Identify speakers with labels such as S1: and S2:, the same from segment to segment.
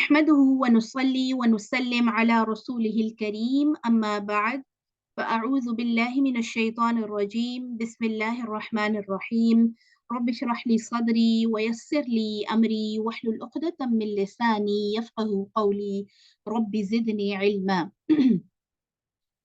S1: نحمده ونصلي ونسلم على رسوله الكريم أما بعد فأعوذ بالله من الشيطان الرجيم بسم الله الرحمن الرحيم رب اشرح لي صدري ويسر لي أمري واحلل عقدة من لساني يفقه قولي رب زدني علما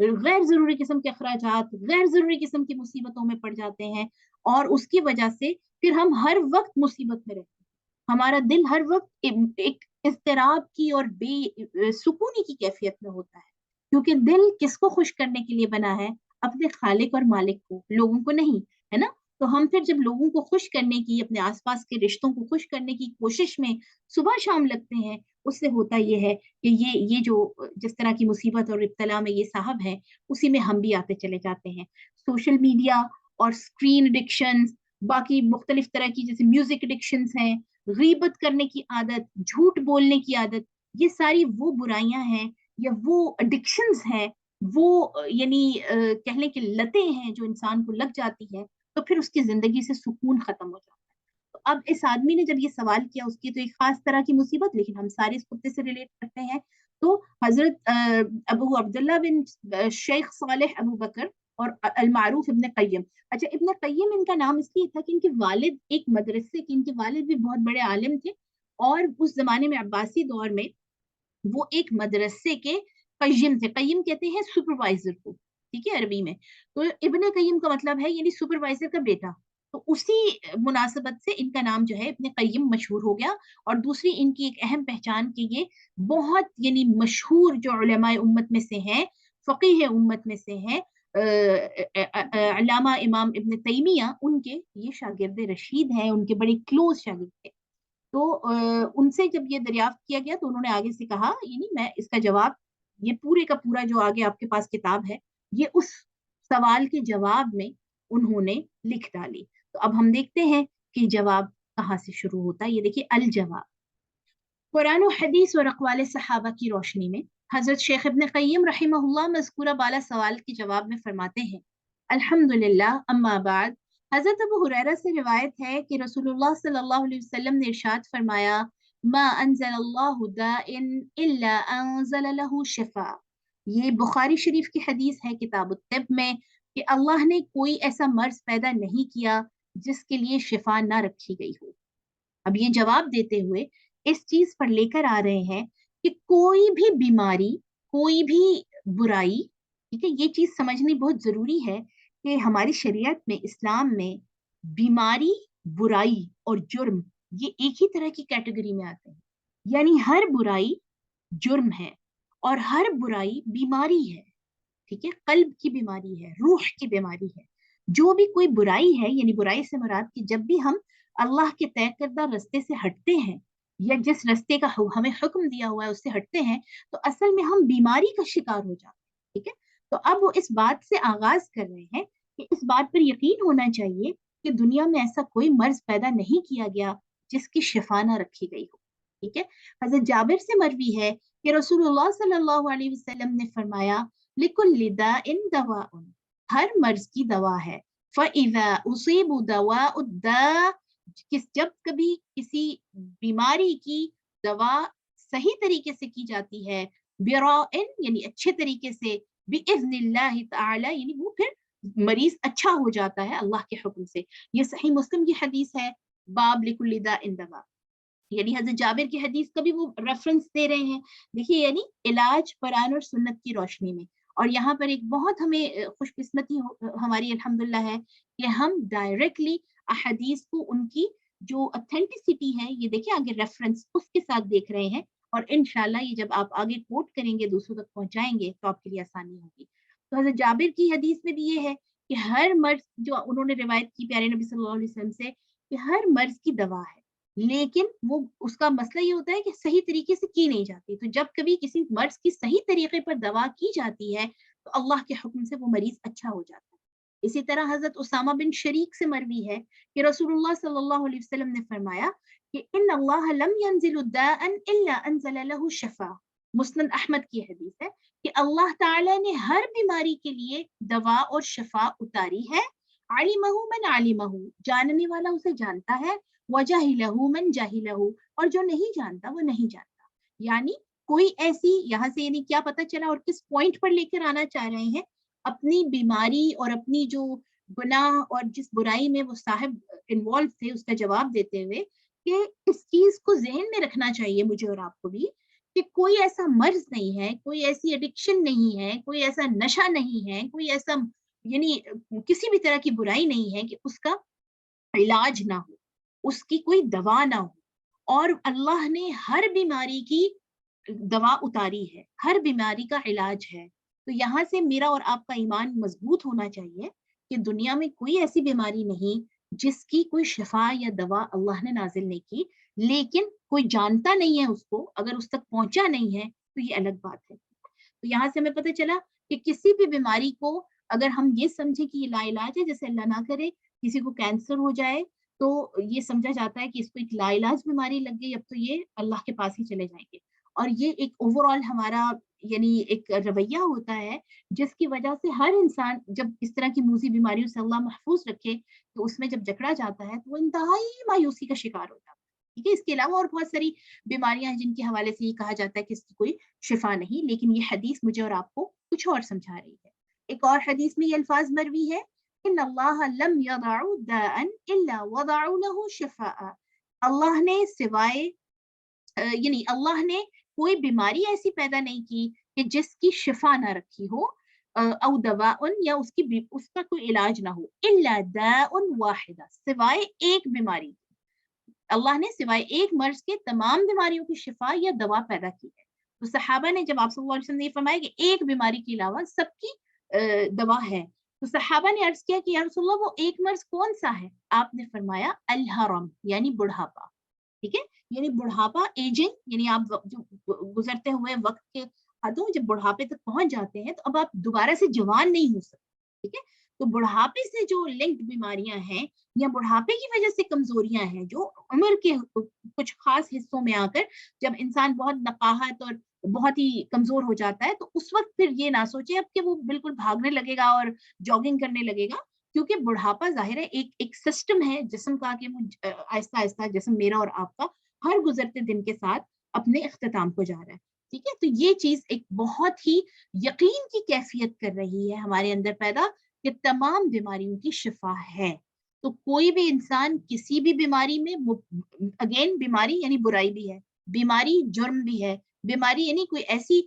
S1: غیر ضروری قسم کے اخراجات, غیر ضروری قسم کی مصیبتوں میں پڑ جاتے ہیں, اور اس کی وجہ سے پھر ہم ہر وقت مصیبت میں رہتے ہیں. ہمارا دل ہر وقت ایک اضطراب کی اور بے سکونی کی کیفیت میں ہوتا ہے, کیونکہ دل کس کو خوش کرنے کے لیے بنا ہے؟ اپنے خالق اور مالک کو, لوگوں کو نہیں, ہے نا. تو ہم پھر جب لوگوں کو خوش کرنے کی, اپنے آس پاس کے رشتوں کو خوش کرنے کی کوشش میں صبح شام لگتے ہیں, اس سے ہوتا یہ ہے کہ یہ جو جس طرح کی مصیبت اور ابتلا میں یہ صاحب ہے, اسی میں ہم بھی آتے چلے جاتے ہیں. سوشل میڈیا اور اسکرین اڈکشنز, باقی مختلف طرح کی جیسے میوزک اڈکشنز ہیں, غیبت کرنے کی عادت, جھوٹ بولنے کی عادت, یہ ساری وہ برائیاں ہیں یا وہ اڈکشنز ہیں, وہ یعنی کہہ لیں کہ لتیں ہیں جو انسان کو لگ جاتی ہے تو پھر اس کی زندگی سے سکون ختم ہو جاتا ہے. تو اب اس آدمی نے جب یہ سوال کیا, اس کی تو ایک خاص طرح کی مصیبت, لیکن ہم سارے اس خطے سے ریلیٹ کرتے ہیں. تو حضرت ابو عبداللہ بن شیخ صالح ابو بکر اور المعروف ابن قیم. اچھا, ابن قیم ان کا نام اس لیے تھا کہ ان کے والد ایک مدرسے کے, ان کے والد بھی بہت بڑے عالم تھے, اور اس زمانے میں عباسی دور میں وہ ایک مدرسے کے قیم تھے. قیم کہتے ہیں سپروائزر کو, ٹھیک ہے, عربی میں. تو ابن قیم کا مطلب ہے یعنی سپروائزر کا بیٹا. تو اسی مناسبت سے ان کا نام جو ہے ابن قیم مشہور ہو گیا. اور دوسری ان کی ایک اہم پہچان کہ یہ بہت یعنی مشہور جو علماء امت میں سے ہیں, فقیہ امت میں سے ہیں, علامہ امام ابن تیمیہ, ان کے یہ شاگرد رشید ہیں, ان کے بڑے کلوز شاگرد تھے. تو ان سے جب یہ دریافت کیا گیا تو انہوں نے آگے سے کہا, یعنی میں اس کا جواب, یہ پورے کا پورا جو آگے آپ کے پاس کتاب ہے, یہ اس سوال کے جواب میں انہوں نے لکھ ڈالی. تو اب ہم دیکھتے ہیں کہ جواب کہاں سے شروع ہوتا ہے. یہ دیکھیے الجواب. قرآن و حدیث اور اقوال صحابہ کی روشنی میں حضرت شیخ ابن قیم رحمہ اللہ مذکورہ بالا سوال کے جواب میں فرماتے ہیں, الحمدللہ, اما بعد. حضرت ابو ہریرہ سے روایت ہے کہ رسول اللہ صلی اللہ علیہ وسلم نے ارشاد فرمایا, ما انزل اللہ داء الا انزل له شفاء. یہ بخاری شریف کی حدیث ہے کتاب الطب میں, کہ اللہ نے کوئی ایسا مرض پیدا نہیں کیا جس کے لیے شفا نہ رکھی گئی ہو. اب یہ جواب دیتے ہوئے اس چیز پر لے کر آ رہے ہیں کہ کوئی بھی بیماری, کوئی بھی برائی, ٹھیک ہے, یہ چیز سمجھنی بہت ضروری ہے کہ ہماری شریعت میں, اسلام میں, بیماری, برائی اور جرم یہ ایک ہی طرح کی کیٹیگری میں آتے ہیں. یعنی ہر برائی جرم ہے اور ہر برائی بیماری ہے, ٹھیک ہے, قلب کی بیماری ہے, روح کی بیماری ہے. جو بھی کوئی برائی ہے, یعنی برائی سے مراد کہ جب بھی ہم اللہ کے طے کردہ رستے سے ہٹتے ہیں یا جس رستے کا ہمیں حکم دیا ہوا ہے اس سے ہٹتے ہیں, تو اصل میں ہم بیماری کا شکار ہو جاتے ہیں, ٹھیک ہے. تو اب وہ اس بات سے آغاز کر رہے ہیں کہ اس بات پر یقین ہونا چاہیے کہ دنیا میں ایسا کوئی مرض پیدا نہیں کیا گیا جس کی شفا نہ رکھی گئی ہو, ٹھیک ہے. حضرت جابر سے مروی ہے کہ رسول اللہ صلی اللہ علیہ وسلم نے فرمایا, لِكُلِّ دَاءٍ دَوَاءٌ, ہر مرض کی دوا ہے. فَإِذَا أُصِيبُ دَوَاءُ الدَّاءِ, جب کبھی کسی بیماری کی دوا صحیح طریقے سے کی جاتی ہے, بِرَاءٍ یعنی اچھے طریقے سے, بِإِذْنِ اللَّهِ تَعَالَى یعنی وہ پھر مریض اچھا ہو جاتا ہے اللہ کے حکم سے. یہ صحیح مسلم کی حدیث ہے, باب لِكُلِّ دَاءٍ دَوَاء, یعنی حضرت جابر کی حدیث کا بھی وہ ریفرنس دے رہے ہیں. دیکھیے, یعنی علاج قرآن اور سنت کی روشنی میں. اور یہاں پر ایک بہت ہمیں خوش قسمتی ہماری الحمدللہ ہے کہ ہم ڈائریکٹلی احادیث کو ان کی جو اتھینٹسٹی ہے, یہ دیکھیں آگے ریفرنس اس کے ساتھ دیکھ رہے ہیں, اور انشاءاللہ یہ جب آپ آگے کوٹ کریں گے, دوسروں تک پہنچائیں گے, تو آپ کے لیے آسانی ہوگی. تو حضرت جابر کی حدیث میں بھی یہ ہے کہ ہر مرض, جو انہوں نے روایت کی پیارے نبی صلی اللہ علیہ وسلم سے, کہ ہر مرض کی دوا ہے, لیکن وہ اس کا مسئلہ یہ ہوتا ہے کہ صحیح طریقے سے کی نہیں جاتی. تو جب کبھی کسی مرض کی صحیح طریقے پر دوا کی جاتی ہے تو اللہ کے حکم سے وہ مریض اچھا ہو جاتا ہے. اسی طرح حضرت اسامہ بن شریک سے مروی ہے کہ رسول اللہ صلی اللہ علیہ وسلم نے فرمایا کہ ان اللہ لم ينزل داء الا انزل له شفاء. مسند احمد کی حدیث ہے کہ اللہ تعالی نے ہر بیماری کے لیے دوا اور شفا اتاری ہے. علمہ من علمہ, جاننے والا اسے جانتا ہے, وجہلہ من جہلہ, اور جو نہیں جانتا وہ نہیں جانتا. یعنی کوئی ایسی, یہاں سے یعنی کیا پتہ چلا اور کس پوائنٹ پر لے کر آنا چاہ رہے ہیں, اپنی بیماری اور اپنی جو گناہ اور جس برائی میں وہ صاحب انوالو تھے اس کا جواب دیتے ہوئے کہ اس چیز کو ذہن میں رکھنا چاہیے مجھے اور آپ کو بھی, کہ کوئی ایسا مرض نہیں ہے, کوئی ایسی ایڈکشن نہیں ہے, کوئی ایسا نشہ نہیں ہے, کوئی ایسا یعنی کسی بھی طرح کی برائی نہیں ہے کہ اس کا علاج نہ ہو, اس کی کوئی دوا نہ ہو. اور اللہ نے ہر بیماری کی دوا اتاری ہے, ہر بیماری کا علاج ہے. تو یہاں سے میرا اور آپ کا ایمان مضبوط ہونا چاہیے کہ دنیا میں کوئی ایسی بیماری نہیں جس کی کوئی شفا یا دوا اللہ نے نازل نہیں کی, لیکن کوئی جانتا نہیں ہے اس کو, اگر اس تک پہنچا نہیں ہے تو یہ الگ بات ہے. تو یہاں سے ہمیں پتہ چلا کہ کسی بھی بیماری کو اگر ہم یہ سمجھیں کہ یہ لا علاج ہے, جیسے اللہ نہ کرے کسی کو کینسر ہو جائے تو یہ سمجھا جاتا ہے کہ اس کو ایک لا علاج بیماری لگ گئی, اب تو یہ اللہ کے پاس ہی چلے جائیں گے. اور یہ ایک اوور آل ہمارا یعنی ایک رویہ ہوتا ہے جس کی وجہ سے ہر انسان جب اس طرح کی موذی بیماریوں سے اللہ محفوظ رکھے تو اس میں جب جکڑا جاتا ہے تو وہ انتہائی مایوسی کا شکار ہوتا ہے. ٹھیک ہے, اس کے علاوہ اور بہت ساری بیماریاں ہیں جن کے حوالے سے یہ کہا جاتا ہے کہ اس کی کوئی شفا نہیں, لیکن یہ حدیث مجھے اور آپ کو کچھ اور سمجھا رہی ہے. ایک اور حدیث میں یہ الفاظ مروی ہے, ان اللہ لم یضع داء الا وضع له شفاء. اللہ نے سوائے یعنی اللہ نے کوئی بیماری ایسی پیدا نہیں کی کہ جس کی شفا نہ رکھی ہو, او دواء یا اس کا کوئی علاج نہ ہو, الا داء واحد, سوائے ایک بیماری, اللہ نے سوائے ایک مرض کے تمام بیماریوں کی شفا یا دوا پیدا کی ہے. تو صحابہ نے جب آپ صلی اللہ علیہ وسلم نے فرمایا کہ ایک بیماری کے علاوہ سب کی دوا ہے, تو صحابہ نے عرض کیا کہ یا رسول اللہ وہ ایک مرض کون سا ہے؟ آپ نے فرمایا الحرم, یعنی بڑھاپا. ٹھیک ہے, یعنی بڑھاپا, ایجنگ, یعنی آپ جو گزرتے ہوئے وقت کے حدوں جب بڑھاپے تک پہنچ جاتے ہیں تو اب آپ دوبارہ سے جوان نہیں ہو سکتے. ٹھیک ہے, تو بڑھاپے سے جو لنکڈ بیماریاں ہیں یا بڑھاپے کی وجہ سے کمزوریاں ہیں جو عمر کے کچھ خاص حصوں میں آ کر جب انسان بہت نقاہت اور بہت ہی کمزور ہو جاتا ہے تو اس وقت پھر یہ نہ سوچے اب کہ وہ بالکل بھاگنے لگے گا اور جاگنگ کرنے لگے گا, کیونکہ بڑھاپا ظاہر ہے ایک سسٹم ہے جسم کا کہ وہ آہستہ آہستہ جسم میرا اور آپ کا ہر گزرتے دن کے ساتھ اپنے اختتام کو جا رہا ہے. ٹھیک ہے, تو یہ چیز ایک بہت ہی یقین کی کیفیت کر رہی ہے ہمارے اندر پیدا کہ تمام بیماریوں کی شفا ہے. تو کوئی بھی انسان کسی بھی بیماری میں, اگین بیماری یعنی برائی بھی ہے, بیماری جرم بھی ہے, بیماری یعنی کوئی ایسی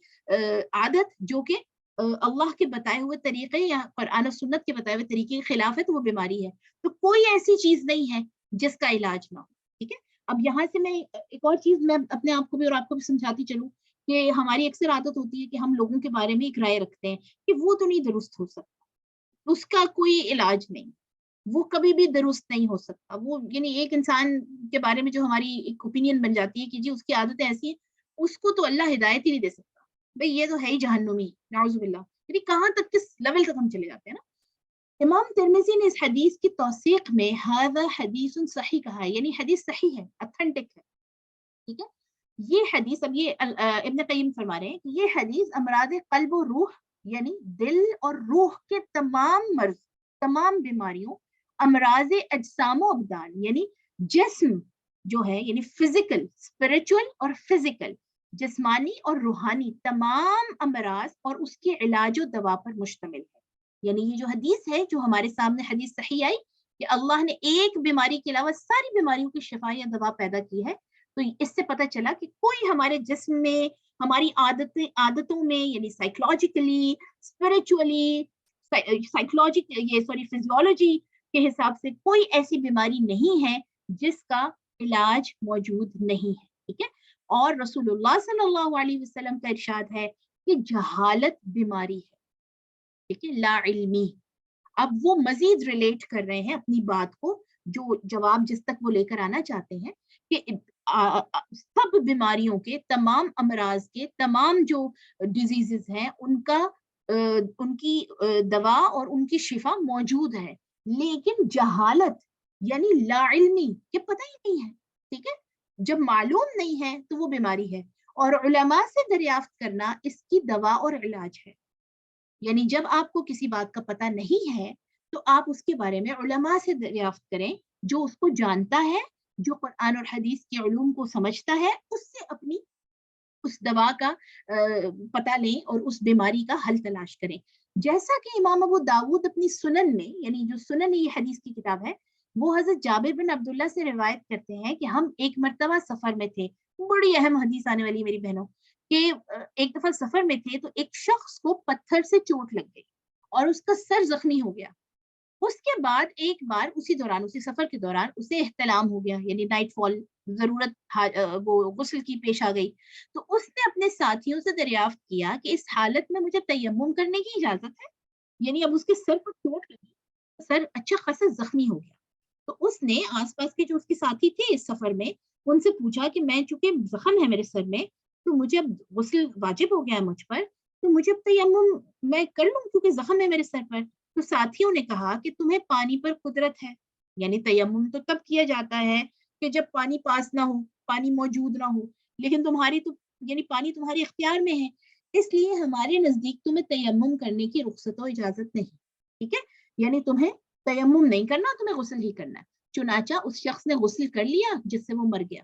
S1: عادت جو کہ اللہ کے بتائے ہوئے طریقے یا قرآن و سنت کے بتائے ہوئے طریقے کے خلاف ہے تو وہ بیماری ہے. تو کوئی ایسی چیز نہیں ہے جس کا علاج نہ ہو. ٹھیک ہے, اب یہاں سے میں ایک اور چیز میں اپنے آپ کو بھی اور آپ کو بھی سمجھاتی چلوں کہ ہماری اکثر عادت ہوتی ہے کہ ہم لوگوں کے بارے میں ایک رائے رکھتے ہیں کہ وہ تو نہیں درست ہو سکتا, اس کا کوئی علاج نہیں, وہ کبھی بھی درست نہیں ہو سکتا. وہ یعنی ایک انسان کے بارے میں جو ہماری ایک اوپینین بن جاتی ہے کہ جی اس کی عادتیں ایسی ہیں, اس کو تو اللہ ہدایت ہی نہیں دے سکتا, بھئی یہ تو ہے ہی جہنمی, نعوذ باللہ. یعنی کہاں تک, کس لیول تک ہم چلے جاتے ہیں نا. امام ترمذی نے اس حدیث کی توثیق میں ھذا حدیث صحیح کہا ہے, یعنی حدیث صحیح ہے, اتھینٹک ہے. ٹھیک ہے, یہ حدیث, اب یہ ابن قیم فرما رہے ہیں کہ یہ حدیث امراض قلب و روح یعنی دل اور روح کے تمام مرض, تمام بیماریوں, امراض اجسام و ابدان یعنی جسم جو ہے یعنی فزیکل, اسپرچل اور فزیکل, جسمانی اور روحانی تمام امراض اور اس کے علاج و دوا پر مشتمل ہے. یعنی یہ جو حدیث ہے, جو ہمارے سامنے حدیث صحیح آئی کہ اللہ نے ایک بیماری کے علاوہ ساری بیماریوں کی شفا یا دوا پیدا کی ہے, تو اس سے پتہ چلا کہ کوئی ہمارے جسم میں, ہماری عادتوں میں یعنی سائیکولوجیکلی, اسپرچولی, فزیولوجی کے حساب سے کوئی ایسی بیماری نہیں ہے جس کا علاج موجود نہیں ہے. ٹھیک ہے, اور رسول اللہ صلی اللہ علیہ وسلم کا ارشاد ہے کہ جہالت بیماری ہے. ٹھیک ہے, لا علمی. اب وہ مزید ریلیٹ کر رہے ہیں اپنی بات کو, جو جواب جس تک وہ لے کر آنا چاہتے ہیں کہ سب بیماریوں کے, تمام امراض کے, تمام جو ڈیزیزز ہیں ان کی دوا اور ان کی شفا موجود ہے, لیکن جہالت یعنی لا علمی, یہ پتہ ہی نہیں ہے. ٹھیک ہے, جب معلوم نہیں ہے تو وہ بیماری ہے, اور علماء سے دریافت کرنا اس کی دوا اور علاج ہے. یعنی جب آپ کو کسی بات کا پتہ نہیں ہے تو آپ اس کے بارے میں علماء سے دریافت کریں, جو اس کو جانتا ہے, جو قرآن اور حدیث کے علوم کو سمجھتا ہے, اس سے اپنی اس دوا کا پتہ لیں اور اس بیماری کا حل تلاش کریں. جیسا کہ امام ابو داود اپنی سنن میں, یعنی جو سنن یہ حدیث کی کتاب ہے, وہ حضرت جابر بن عبداللہ سے روایت کرتے ہیں کہ ہم ایک مرتبہ سفر میں تھے. بڑی اہم حدیث آنے والی میری بہنوں, کہ ایک دفعہ سفر میں تھے تو ایک شخص کو پتھر سے چوٹ لگ گئی اور اس کا سر زخمی ہو گیا. اس کے بعد ایک بار اسی سفر کے دوران اسے احتلام ہو گیا، یعنی نائٹ فال، ضرورت وہ غسل کی پیش آ گئی. تو اس نے اپنے ساتھیوں سے دریافت کیا کہ اس حالت میں مجھے تیمم کرنے کی اجازت ہے. یعنی اب اس کے سر پر چوٹ لگی، سر اچھا خاصا زخمی ہو گیا. تو اس نے آس پاس کے جو اس کے ساتھی تھے اس سفر میں، ان سے پوچھا کہ میں چونکہ زخم ہے میرے سر میں، تو مجھے اب غسل واجب ہو گیا ہے مجھ پر، تو مجھے اب تیمم میں کر لوں کیونکہ زخم ہے میرے سر پر. تو ساتھیوں نے کہا کہ تمہیں پانی پر قدرت ہے، یعنی تیمم تو تب کیا جاتا ہے کہ جب پانی پاس نہ ہو، پانی موجود نہ ہو، لیکن تمہاری تو یعنی پانی تمہارے اختیار میں ہے، اس لیے ہمارے نزدیک تمہیں تیمم کرنے کی رخصت و اجازت نہیں. ٹھیک ہے، یعنی تمہیں تیمم نہیں کرنا، تمہیں غسل ہی کرنا ہے. چنانچہ اس شخص نے غسل کر لیا جس سے وہ مر گیا.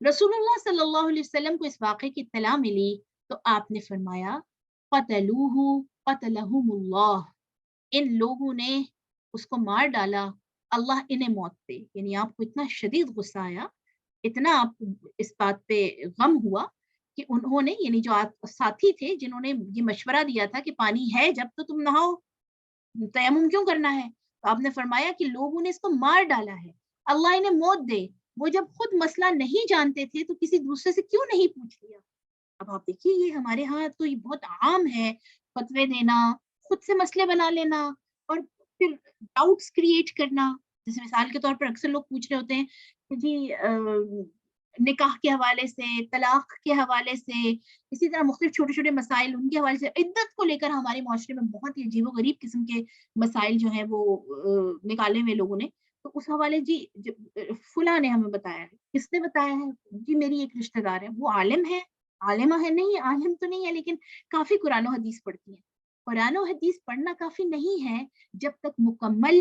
S1: رسول اللہ صلی اللہ علیہ وسلم کو اس واقعے کی اطلاع ملی تو آپ نے فرمایا قتلوہ قتلہم اللہ، ان لوگوں نے اس کو مار ڈالا، اللہ انہیں موت دے. یعنی آپ کو اتنا شدید غصہ آیا، اتنا آپ کو اس بات پہ غم ہوا کہ انہوں نے، یعنی جو ساتھی تھے جنہوں نے یہ مشورہ دیا تھا کہ پانی ہے جب تو تم نہاؤ، تیمم کیوں کرنا ہے، تو آپ نے فرمایا کہ لوگوں نے اس کو مار ڈالا ہے، اللہ انہیں موت دے. وہ جب خود مسئلہ نہیں جانتے تھے تو کسی دوسرے سے کیوں نہیں پوچھ لیا. اب آپ دیکھیے یہ ہمارے ہاں تو یہ بہت عام ہے، فتوے دینا، خود سے مسئلے بنا لینا اور پھر ڈاؤٹس کریٹ کرنا. جیسے مثال کے طور پر اکثر لوگ پوچھ رہے ہوتے ہیں کہ جی نکاح کے حوالے سے، طلاق کے حوالے سے، اسی طرح مختلف چھوٹے چھوٹے مسائل ان کے حوالے سے، عدت کو لے کر ہمارے معاشرے میں بہت ہی عجیب و غریب قسم کے مسائل جو ہیں وہ نکالے ہوئے لوگوں نے. تو اس حوالے جی فلاں نے ہمیں بتایا ہے. کس نے بتایا ہے؟ جی میری ایک رشتہ دار ہے، وہ عالم ہے، عالمہ ہے نہیں، عالم تو نہیں ہے لیکن کافی قرآن و حدیث پڑھتی ہیں. قرآن و حدیث پڑھنا کافی نہیں ہے جب تک مکمل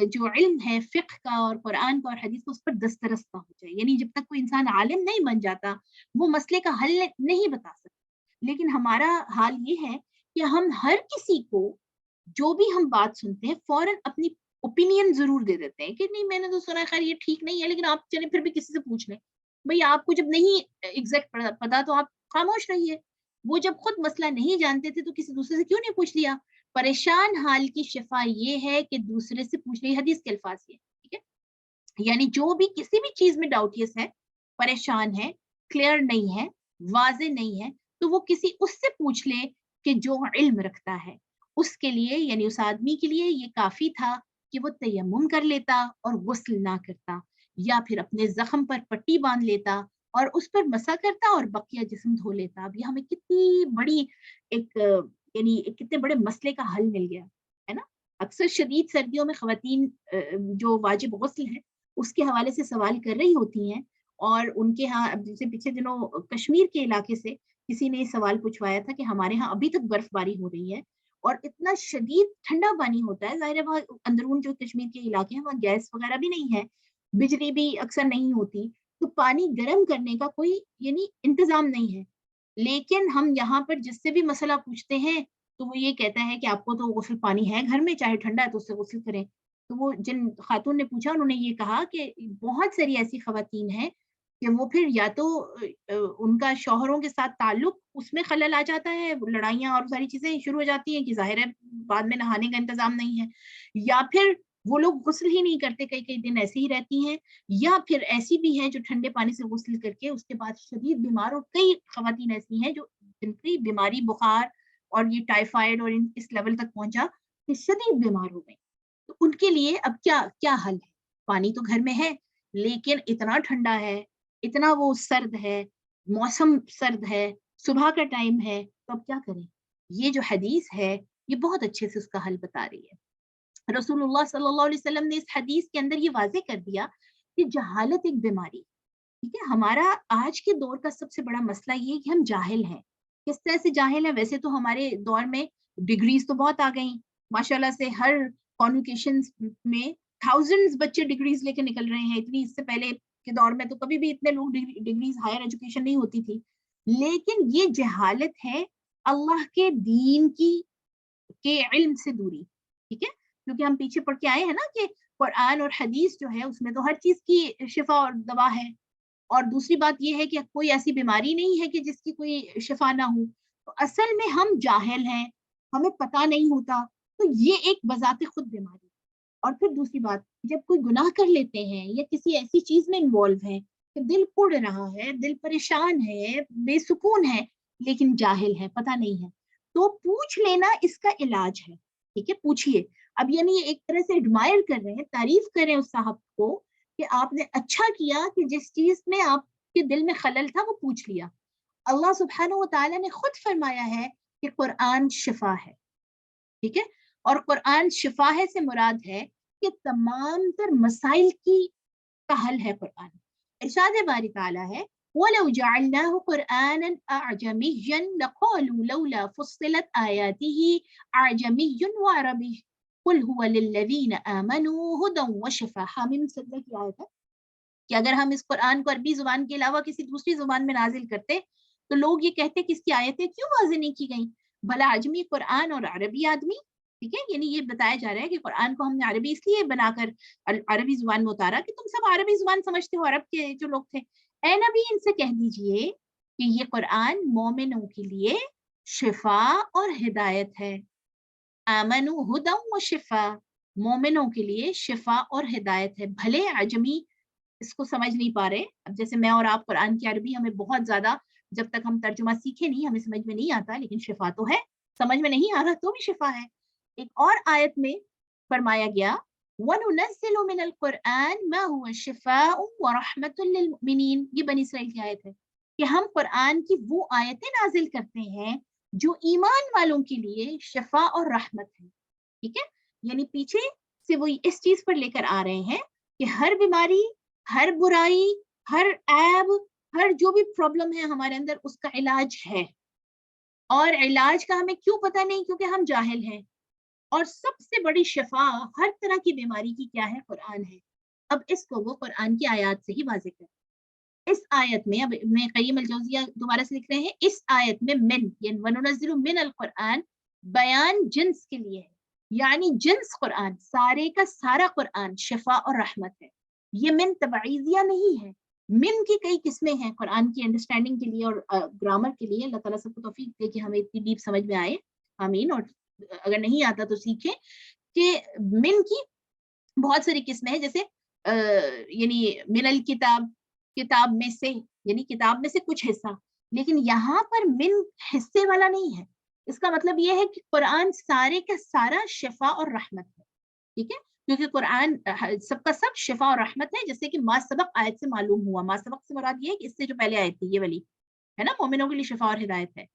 S1: جو علم ہے فقہ کا اور قرآن کا اور حدیث کا اس پر دسترس نہ ہو جائے. یعنی جب تک کوئی انسان عالم نہیں بن جاتا وہ مسئلے کا حل نہیں بتا سکتا. لیکن ہمارا حال یہ ہے کہ ہم ہر کسی کو جو بھی ہم بات سنتے ہیں فوراً اپنی اوپینین ضرور دے دیتے ہیں کہ نہیں میں نے تو سنا ہے خیر یہ ٹھیک نہیں ہے، لیکن آپ چلیں پھر بھی کسی سے پوچھ لیں. بھئی آپ کو جب نہیں ایگزیکٹ پتا تو آپ خاموش رہیے. وہ جب خود مسئلہ نہیں جانتے تھے تو کسی دوسرے سے کیوں نہیں پوچھ لیا. پریشان حال کی شفا یہ ہے کہ دوسرے سے پوچھ لیں. حدیث کے الفاظ یہ ٹھیک ہے، یعنی جو بھی کسی بھی چیز میں ڈاؤٹیس ہے، پریشان ہے، کلیئر نہیں ہے، واضح نہیں ہے، تو وہ کسی اس سے پوچھ لے کہ جو علم رکھتا ہے. اس کے لیے یعنی اس آدمی کے لیے یہ کافی تھا کہ وہ تیمم کر لیتا اور غسل نہ کرتا، یا پھر اپنے زخم پر پٹی باندھ لیتا اور اس پر مسا کرتا اور بقیہ جسم دھو لیتا. اب یہ ہمیں کتنی بڑی ایک یعنی کتنے بڑے مسئلے کا حل مل گیا ہے نا. اکثر شدید سردیوں میں خواتین جو واجب غسل ہے اس کے حوالے سے سوال کر رہی ہوتی ہیں، اور ان کے ہاں جیسے پچھلے دنوں کشمیر کے علاقے سے کسی نے یہ سوال پوچھوایا تھا کہ ہمارے ہاں ابھی تک برف باری ہو رہی ہے اور اتنا شدید ٹھنڈا پانی ہوتا ہے، ظاہر ہے وہاں اندرون جو کشمیر کے علاقے ہیں وہاں گیس وغیرہ بھی نہیں ہے، بجلی بھی اکثر نہیں ہوتی، تو پانی گرم کرنے کا کوئی یعنی انتظام نہیں ہے. لیکن ہم یہاں پر جس سے بھی مسئلہ پوچھتے ہیں تو وہ یہ کہتا ہے کہ آپ کو تو غسل پانی ہے گھر میں، چاہے ٹھنڈا ہے تو اس سے غسل کریں. تو وہ جن خاتون نے پوچھا انہوں نے یہ کہا کہ بہت ساری ایسی خواتین ہیں کہ وہ پھر یا تو ان کا شوہروں کے ساتھ تعلق اس میں خلل آ جاتا ہے، لڑائیاں اور ساری چیزیں شروع ہو جاتی ہیں کہ ظاہر ہے بعد میں نہانے کا انتظام نہیں ہے، یا پھر وہ لوگ غسل ہی نہیں کرتے، کئی کئی دن ایسی ہی رہتی ہیں، یا پھر ایسی بھی ہیں جو ٹھنڈے پانی سے غسل کر کے اس کے بعد شدید بیمار، اور کئی خواتین ایسی ہیں جو جن کی بیماری بخار اور یہ ٹائیفائڈ اور اس لیول تک پہنچا کہ شدید بیمار ہو گئی. تو ان کے لیے اب کیا کیا حل ہے؟ پانی تو گھر میں ہے لیکن اتنا ٹھنڈا ہے، اتنا وہ سرد ہے، موسم سرد ہے، صبح کا ٹائم ہے، تو اب کیا کریں؟ یہ جو حدیث ہے یہ بہت اچھے سے اس کا حل بتا رہی ہے. رسول اللہ صلی اللہ علیہ وسلم نے اس حدیث کے اندر یہ واضح کر دیا کہ جہالت ایک بیماری. ٹھیک ہے، ہمارا آج کے دور کا سب سے بڑا مسئلہ یہ ہے کہ ہم جاہل ہیں. کس طرح سے جاہل ہیں؟ ویسے تو ہمارے دور میں ڈگریز تو بہت آ گئیں ماشاءاللہ سے، ہر کانوکیشن میں تھاؤزنڈز بچے ڈگریز لے کے نکل رہے ہیں. اتنی اس سے پہلے کے دور میں تو کبھی بھی اتنے لوگ ڈگریز ہائر ایجوکیشن نہیں ہوتی تھی. لیکن یہ جہالت ہے اللہ کے دین کی کے علم سے دوری. ٹھیک ہے، کیونکہ ہم پیچھے پڑھ کے آئے ہیں نا کہ قرآن اور حدیث جو ہے اس میں تو ہر چیز کی شفا اور دوا ہے. اور دوسری بات یہ ہے کہ کوئی ایسی بیماری نہیں ہے کہ جس کی کوئی شفا نہ ہو. تو اصل میں ہم جاہل ہیں، ہمیں پتا نہیں ہوتا، تو یہ ایک بذات خود بیماری. اور پھر دوسری بات، جب کوئی گناہ کر لیتے ہیں یا کسی ایسی چیز میں انوالو ہیں کہ دل کڑ رہا ہے، دل پریشان ہے، بے سکون ہے، لیکن جاہل ہے، پتہ نہیں ہے، تو پوچھ لینا اس کا علاج ہے. ٹھیک ہے، پوچھیے. اب یعنی ایک طرح سے ایڈمائر کر رہے ہیں، تعریف کر رہے ہیں اس صاحب کو کہ آپ نے اچھا کیا کہ جس چیز میں آپ کے دل میں خلل تھا وہ پوچھ لیا. اللہ سبحانہ و تعالیٰ نے خود فرمایا ہے کہ قرآن شفا ہے. ٹھیک ہے، اور قرآن شفا ہے سے مراد ہے کہ تمام تر مسائل کی کا حل ہے قرآن. ارشاد باری تعالیٰ ہے وَلَوْ جَعَلْنَاهُ قُرْآنًا أَعْجَمِيًّا لَقَالُوا لَوْلَا فُصِّلَتْ آيَاتِهِ أَعْجَمِيٌّ وَعَرَبِيٌّ قُلْ هُوَ لِلَّذِينَ آمَنُوا هُدًى وَشِفَاءٌ. حامیم سجدہ کی آیت ہے کہ اگر ہم اس قرآن کو عربی زبان کے علاوہ کسی دوسری زبان میں نازل کرتے تو لوگ یہ کہتے کہ اس کی آیتیں کیوں واضح نہیں کی گئیں، بھلا عجمی قرآن اور عربی آدمی. ٹھیک ہے، یعنی یہ بتایا جا رہا ہے کہ قرآن کو ہم نے عربی اس لیے بنا کر عربی زبان میں اتارا کہ تم سب عربی زبان سمجھتے ہو، عرب کے جو لوگ تھے. اے نبی ان سے کہہ دیجئے کہ یہ قرآن مومنوں کے لیے شفا اور ہدایت ہے. آمنوا ہدی و شفا، مومنوں کے لیے شفا اور ہدایت ہے. بھلے عجمی اس کو سمجھ نہیں پا رہے، اب جیسے میں اور آپ قرآن کی عربی ہمیں بہت زیادہ، جب تک ہم ترجمہ سیکھے نہیں ہمیں سمجھ میں نہیں آتا، لیکن شفا تو ہے. سمجھ میں نہیں آ رہا تو بھی شفا ہے. ایک اور آیت میں فرمایا گیا وَنُنَزِّلُ مِنَ الْقُرْآنِ مَا هُوَ شِفَاءٌ وَرَحْمَةٌ لِّلْمُؤْمِنِينَ. یہ بنی اسرائیل کی آیت ہے کہ ہم قرآن کی وہ آیتیں نازل کرتے ہیں جو ایمان والوں کے لیے شفا اور رحمت ہے. ٹھیک ہے، یعنی پیچھے سے وہ اس چیز پر لے کر آ رہے ہیں کہ ہر بیماری، ہر برائی، ہر عیب، ہر جو بھی پرابلم ہے ہمارے اندر اس کا علاج ہے. اور علاج کا ہمیں کیوں پتہ نہیں؟ کیونکہ ہم جاہل ہیں. اور سب سے بڑی شفا ہر طرح کی بیماری کی کیا ہے؟ قرآن ہے. اب اس کو وہ قرآن کی آیات سے ہی واضح کریں. اس آیت میں اب ابن قیم الجوزیہ دوبارہ سے لکھ رہے ہیں، اس آیت میں من یعنی وَنُنَزِّلُ مِنَ الْقُرْآنِ بیان جنس کے لیے ہے، یعنی جنس قرآن، سارے کا سارا قرآن شفا اور رحمت ہے. یہ من تبعیضیہ نہیں ہے. من کی کئی قسمیں ہیں قرآن کی انڈرسٹینڈنگ کے لیے اور گرامر کے لیے. اللہ تعالیٰ سب کو توفیق دے کہ ہمیں اتنی ڈیپ سمجھ میں آئے. آمین. اور اگر نہیں آتا تو سیکھیں کہ من کی بہت ساری قسمیں ہیں، جیسے یعنی من الکتاب، کتاب میں سے، یعنی کتاب میں سے کچھ حصہ. لیکن یہاں پر من حصے والا نہیں ہے. اس کا مطلب یہ ہے کہ قرآن سارے کا سارا شفا اور رحمت ہے. ٹھیک ہے، کیونکہ قرآن سب کا سب شفا اور رحمت ہے، جیسے کہ ما سبق آیت سے معلوم ہوا. ما سبق سے مراد یہ ہے کہ اس سے جو پہلے آیت تھی یہ والی ہے نا، مومنوں کے لیے شفا اور ہدایت ہے.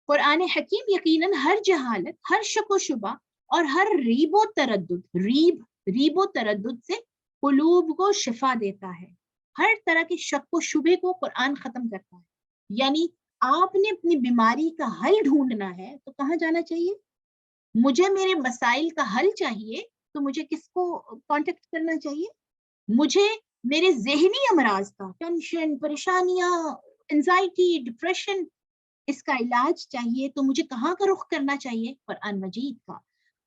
S1: قرآن حکیم یقیناً ہر جہالت، ہر شک و شبہ اور ہر ریب و تردد، ریب و تردد سے قلوب کو شفا دیتا ہے. ہر طرح کے شک و شبے کو قرآن ختم کرتا ہے. یعنی آپ نے اپنی بیماری کا حل ڈھونڈنا ہے تو کہاں جانا چاہیے؟ مجھے میرے مسائل کا حل چاہیے تو مجھے کس کو کانٹیکٹ کرنا چاہیے؟ مجھے میرے ذہنی امراض کا، ٹینشن، پریشانیاں، انزائٹی، ڈپریشن، اس کا علاج چاہیے تو مجھے کہاں کا رخ کرنا چاہیے؟ قرآن مجید کا.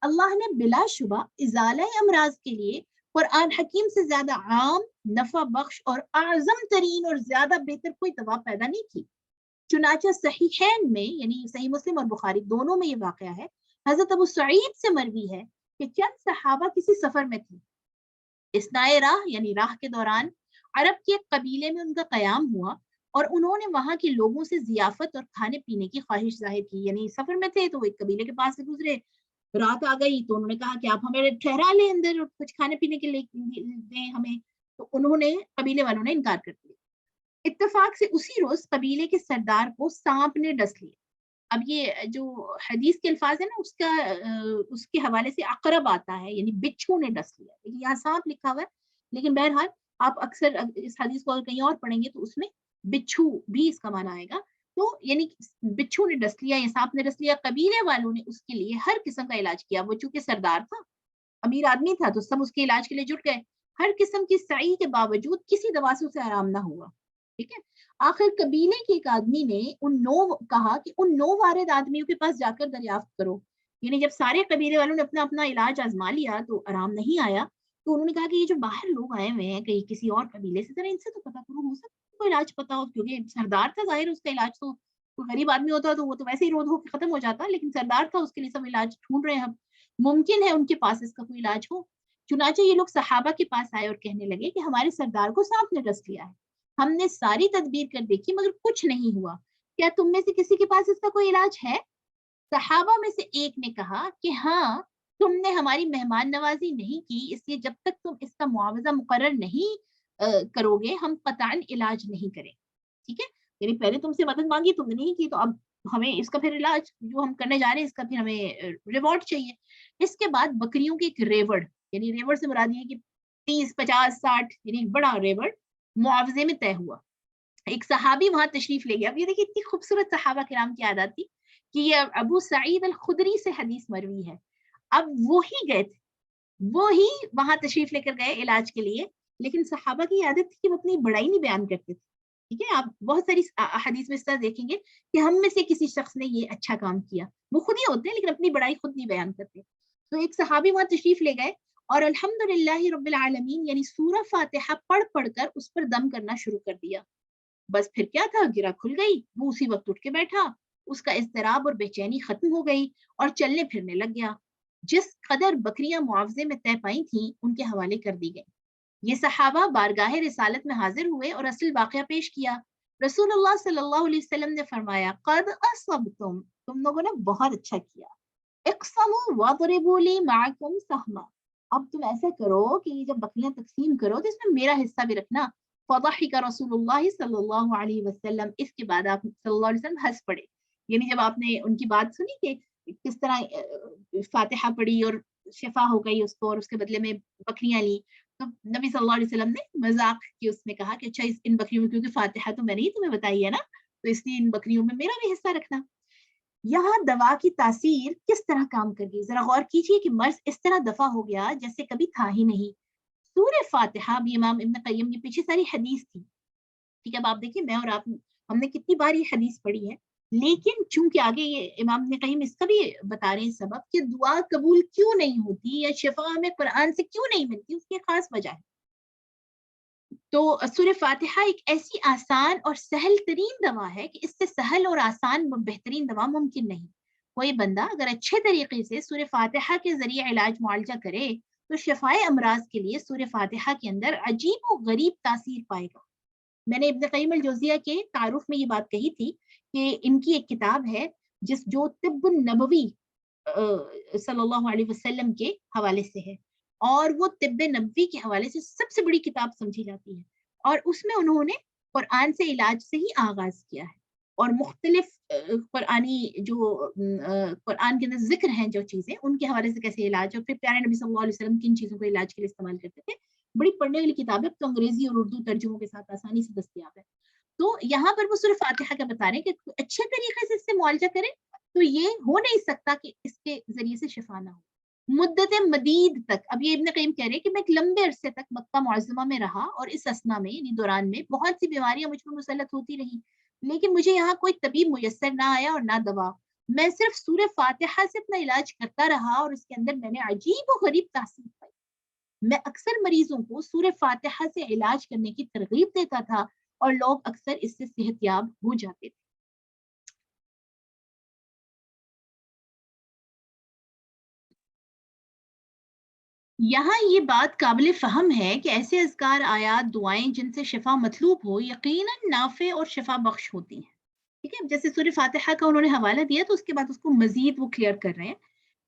S1: اللہ نے بلا شبہ ازالہ امراض کے لیے قرآن حکیم سے زیادہ عام، نفع بخش اور اعظم ترین اور زیادہ بہتر کوئی دوا پیدا نہیں کی. چنانچہ صحیحین میں یعنی صحیح مسلم اور بخاری دونوں میں یہ واقعہ ہے، حضرت ابو سعید سے مروی ہے کہ چند صحابہ کسی سفر میں تھے. اثنائے راہ یعنی راہ کے دوران عرب کے ایک قبیلے میں ان کا قیام ہوا اور انہوں نے وہاں کے لوگوں سے ضیافت اور کھانے پینے کی خواہش ظاہر کی. یعنی سفر میں تھے تو وہ ایک قبیلے کے پاس سے گزرے، رات آ گئی تو انہوں نے کہا کہ آپ ہمیں ٹھہرا لیں اندر اور کچھ کھانے پینے کے لیے دیں ہمیں. تو انہوں نے، قبیلے والوں نے انکار کر دیا. اتفاق سے اسی روز قبیلے کے سردار کو سانپ نے ڈس لیا. اب یہ جو حدیث کے الفاظ ہے نا اس کے حوالے سے عقرب آتا ہے، یعنی بچھو نے ڈس لیا. یہاں سانپ لکھا ہوا ہے، لیکن بہرحال آپ اکثر اس حدیث کو کہیں اور پڑھیں گے تو اس میں بچھو بھی اس کا معنی آئے گا. تو یعنی بچھو نے ڈس لیا یا سانپ نے ڈس لیا. قبیلے والوں نے اس کے لیے ہر قسم کا علاج کیا. وہ چونکہ سردار تھا، امیر آدمی تھا، تو سب اس کے علاج کے لیے جٹ گئے. ہر قسم کی سعی کے باوجود کسی دوا سے اسے آرام نہ ہوا. ٹھیک ہے، آخر قبیلے کے ایک آدمی نے کہا کہ ان 9 وارد آدمیوں کے پاس جا کر دریافت کرو. یعنی جب سارے قبیلے والوں نے اپنا اپنا علاج آزما لیا تو آرام نہیں آیا تو انہوں نے کہا کہ یہ جو باہر لوگ آئے ہوئے ہیں کہیں کسی اور قبیلے سے، ذرا ان سے تو پتا کرو، ہو سکتا ہے کوئی علاج پتا ہو، کیونکہ سردار تھا، ظاہر اس کا علاج تو کوئی غریب آدمی ہوتا تو وہ تو ویسے ہی رو دھو کے ختم ہو جاتا، لیکن سردار تھا، اس کے لیے سب علاج ڈھونڈ رہے ہیں ہم، ممکن ہے ان کے پاس اس کا کوئی علاج ہو۔ چنانچہ یہ لوگ صحابہ کے پاس آئے اور کہنے لگے کہ ہمارے سردار کو سانپ نے ڈس لیا ہے، ہم نے ساری تدبیر کر دیکھی مگر کچھ نہیں ہوا، کیا تم میں سے کسی کے پاس اس کا کوئی علاج ہے؟ صحابہ میں سے ایک نے کہا کہ ہاں، تم نے ہماری مہمان نوازی نہیں کی، اس لیے جب تک تم اس کا معاوضہ مقرر نہیں کرو گے، ہم قطعاً علاج نہیں کریں۔ ٹھیک ہے، یعنی پہلے تم سے مدد مانگی، تم نے نہیں کی، تو اب ہمیں اس کا پھر علاج جو ہم کرنے جا رہے ہیں اس کا پھر ہمیں ریوارڈ چاہیے۔ اس کے بعد بکریوں کی ایک ریوڑ، یعنی ریوڑ سے مراد یہ ہے کہ 30 50 60، یعنی ایک بڑا ریوڑ معاوضے میں طے ہوا۔ ایک صحابی وہاں تشریف لے گیا۔ اب یہ دیکھیے اتنی خوبصورت صحابہ کرام کی عادت تھی کہ یہ ابو سعید الخدری سے حدیث مروی ہے۔ اب وہی گئے تھے، وہی وہاں تشریف لے کر گئے علاج کے لیے، لیکن صحابہ کی عادت تھی کہ وہ اپنی بڑائی نہیں بیان کرتے تھے۔ ٹھیک ہے، آپ بہت ساری حدیث میں اس طرح دیکھیں گے کہ ہم میں سے کسی شخص نے یہ اچھا کام کیا، وہ خود ہی ہوتے ہیں لیکن اپنی بڑائی خود نہیں بیان کرتے۔ تو ایک صحابی وہاں تشریف لے گئے اور الحمدللہ رب العالمین یعنی سورہ فاتحہ پڑھ پڑھ کر اس پر دم کرنا شروع کر دیا۔ بس پھر کیا تھا، گرہ کھل گئی، وہ اسی وقت اٹھ کے بیٹھا، اس کا اضطراب اور بے چینی ختم ہو گئی اور چلنے پھرنے لگ گیا۔ جس قدر بکریاں معاوضے میں طے پائی تھیں ان کے حوالے کر دی گئیں۔ یہ صحابہ بارگاہ رسالت میں حاضر ہوئے اور اصل واقعہ پیش کیا۔ رسول اللہ صلی اللہ علیہ وسلم نے فرمایا، قد اصبتم، تم لوگوں نے بہت اچھا کیا، اقسموا واضربوا لی معکم سہما، اب تم ایسا کرو کہ یہ جب بکریاں تقسیم کرو تو اس میں میرا حصہ بھی رکھنا۔ فضحک رسول اللہ صلی اللہ علیہ وسلم، اس کے بعد آپ صلی اللہ علیہ وسلم ہنس پڑے، یعنی جب آپ نے ان کی بات سنی کہ کس طرح فاتحہ پڑھی اور شفا ہو گئی اس کو اور اس کے بدلے میں بکریاں لی، تو نبی صلی اللہ علیہ وسلم نے مذاق کی اس میں کہا کہ اچھا ان بکریوں میں، کیونکہ فاتحہ تو میں نے ہی تمہیں بتائی ہے نا، تو اس لیے ان بکریوں میں میرا بھی حصہ رکھنا۔ یہاں دوا کی تاثیر کس طرح کام کر گئی، ذرا غور کیجیے کہ مرض اس طرح دفع ہو گیا جیسے کبھی تھا ہی نہیں۔ سورہ فاتحہ بھی امام ابن قیم کی پیچھے ساری حدیث تھی، ٹھیک ہے، اب آپ دیکھیے میں اور آپ ہم نے کتنی بار یہ حدیث پڑھی ہے، لیکن چونکہ آگے یہ امام ابن قیم اس کا بھی بتا رہے ہیں سبب کہ دعا قبول کیوں نہیں ہوتی یا شفا ہمیں قرآن سے کیوں نہیں ملتی، اس کی خاص وجہ ہے۔ تو سورہ فاتحہ ایک ایسی آسان اور سہل ترین دوا ہے کہ اس سے سہل اور آسان بہترین دوا ممکن نہیں۔ کوئی بندہ اگر اچھے طریقے سے سورہ فاتحہ کے ذریعے علاج معالجہ کرے تو شفائے امراض کے لیے سورہ فاتحہ کے اندر عجیب و غریب تاثیر پائے گا۔ میں نے ابن قیم الجوزیہ کے تعارف میں یہ بات کہی تھی کہ ان کی ایک کتاب ہے جو طب النبوی صلی اللہ علیہ وسلم کے حوالے سے ہے، اور وہ طب نبوی کے حوالے سے سب سے بڑی کتاب سمجھی جاتی ہے، اور اس میں انہوں نے قرآن سے علاج سے ہی آغاز کیا ہے، اور مختلف قرآنی جو قرآن کے اندر ذکر ہیں جو چیزیں ان کے حوالے سے کیسے علاج، اور پھر پیارے نبی صلی اللہ علیہ وسلم کن چیزوں کو علاج کے لیے استعمال کرتے تھے۔ بڑی پڑھنے والی کتاب ہے، تو انگریزی اور اردو ترجموں کے ساتھ آسانی سے دستیاب ہے۔ تو یہاں پر وہ سورہ فاتحہ کا بتا رہے ہیں کہ اچھے طریقے سے اس سے معالجہ کریں تو یہ ہو نہیں سکتا کہ اس کے ذریعے سے شفا نہ ہو مدت مدید تک۔ اب یہ ابن قیم کہہ رہے ہیں کہ میں ایک لمبے عرصے تک مکہ معظمہ میں رہا اور اس اسنا میں یعنی دوران میں بہت سی بیماریاں مجھ پر مسلط ہوتی رہی، لیکن مجھے یہاں کوئی طبیب میسر نہ آیا اور نہ دوا، میں صرف سورہ فاتحہ سے اپنا علاج کرتا رہا اور اس کے اندر میں نے عجیب و غریب تاثیر پائی۔ میں اکثر مریضوں کو سورہ فاتحہ سے علاج کرنے کی ترغیب دیتا تھا اور لوگ اکثر اس سے صحت یاب ہو جاتے تھے۔ یہاں یہ بات قابل فہم ہے کہ ایسے اذکار، آیات، دعائیں جن سے شفا مطلوب ہو یقیناً نافع اور شفا بخش ہوتی ہیں۔ ٹھیک ہے، جیسے سورہ فاتحہ کا انہوں نے حوالہ دیا تو اس کے بعد اس کو مزید وہ کلیئر کر رہے ہیں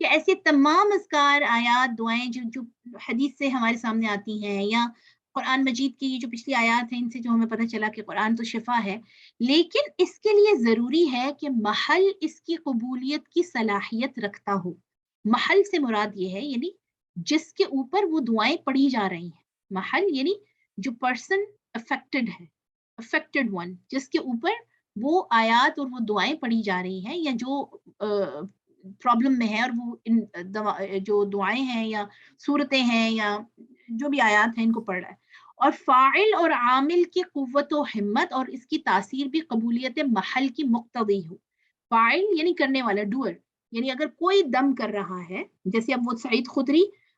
S1: کہ ایسے تمام اذکار، آیات، دعائیں جو حدیث سے ہمارے سامنے آتی ہیں یا قرآن مجید کی جو پچھلی آیات ہیں ان سے جو ہمیں پتہ چلا کہ قرآن تو شفا ہے، لیکن اس کے لیے ضروری ہے کہ محل اس کی قبولیت کی صلاحیت رکھتا ہو۔ محل سے مراد یہ ہے یعنی جس کے اوپر وہ دعائیں پڑھی جا رہی ہیں، محل یعنی جو پرسن افیکٹڈ ہے، افیکٹڈ ون، جس کے اوپر وہ آیات اور وہ دعائیں پڑھی جا رہی ہیں یا جو پرابلم میں ہے اور وہ جو دعائیں ہیں یا صورتیں ہیں یا جو بھی آیات ہیں ان کو پڑھ رہا ہے، اور فاعل اور عامل کی قوت و ہمت اور اس کی تاثیر بھی قبولیت محل کی مقتضی ہو۔ فاعل یعنی کرنے والا، ڈوئر، یعنی اگر کوئی دم کر رہا ہے، جیسے اب وہ سعید خدری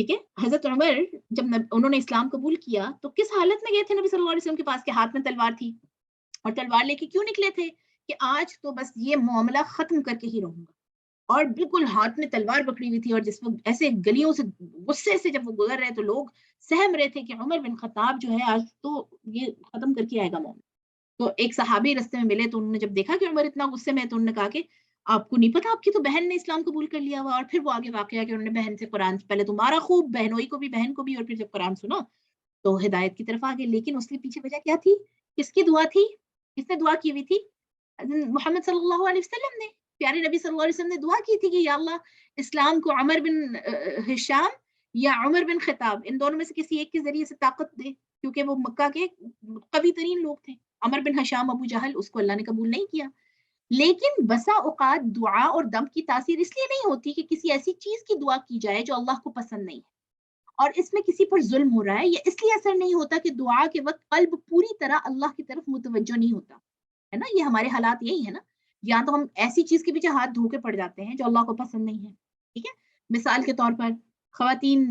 S1: ٹھیک ہے؟ حضرت عمر جب انہوں نے اسلام قبول کیا تو کس حالت میں گئے تھے نبی صلی اللہ علیہ وسلم کے پاس کے ہاتھ میں تلوار تھی، اور تلوار لے کے کیوں نکلے تھے کہ آج تو بس یہ معاملہ ختم کر کے ہی رہوں گا، اور بالکل ہاتھ میں تلوار پکڑی ہوئی تھی، اور جس وقت ایسے گلیوں سے غصے سے جب وہ گزر رہے تو لوگ سہم رہے تھے کہ عمر بن خطاب جو ہے آج تو یہ ختم کر کے آئے گا معاملہ۔ تو ایک صحابی رستے میں ملے تو انہوں نے جب دیکھا کہ عمر اتنا غصے میں ہے تو انہوں نے کہا کہ آپ کو نہیں پتا آپ کی تو بہن نے اسلام قبول کر لیا ہوا، اور پھر وہ آگے واقعہ کہ انہوں نے بہن سے قرآن پہلے تو مارا خوب بہنوئی کو بھی بہن کو بھی، اور پھر جب قرآن سنا تو ہدایت کی طرف آگے۔ لیکن اس کے پیچھے وجہ کیا تھی؟ کس کی دعا تھی؟ کس نے دعا کی ہوئی تھی؟ محمد صلی اللہ علیہ وسلم نے، پیارے نبی صلی اللہ علیہ وسلم نے دعا کی تھی کہ یا اللہ اسلام کو عمر بن ہشام یا عمر بن خطاب ان دونوں میں سے کسی ایک کے ذریعے سے طاقت دے، کیونکہ وہ مکہ کے قوی ترین لوگ تھے۔ عمر بن ہشام ابو جہل، اس کو اللہ نے قبول نہیں کیا۔ لیکن بسا اوقات دعا اور دم کی تاثیر اس لیے نہیں ہوتی کہ کسی ایسی چیز کی دعا کی جائے جو اللہ کو پسند نہیں ہے اور اس میں کسی پر ظلم ہو رہا ہے، یا اس لیے اثر نہیں ہوتا کہ دعا کے وقت قلب پوری طرح اللہ کی طرف متوجہ نہیں ہوتا ہے نا۔ یہ ہمارے حالات یہی ہے نا، یا تو ہم ایسی چیز کے پیچھے ہاتھ دھو کے پڑ جاتے ہیں جو اللہ کو پسند نہیں ہے، ٹھیک ہے۔ مثال کے طور پر خواتین،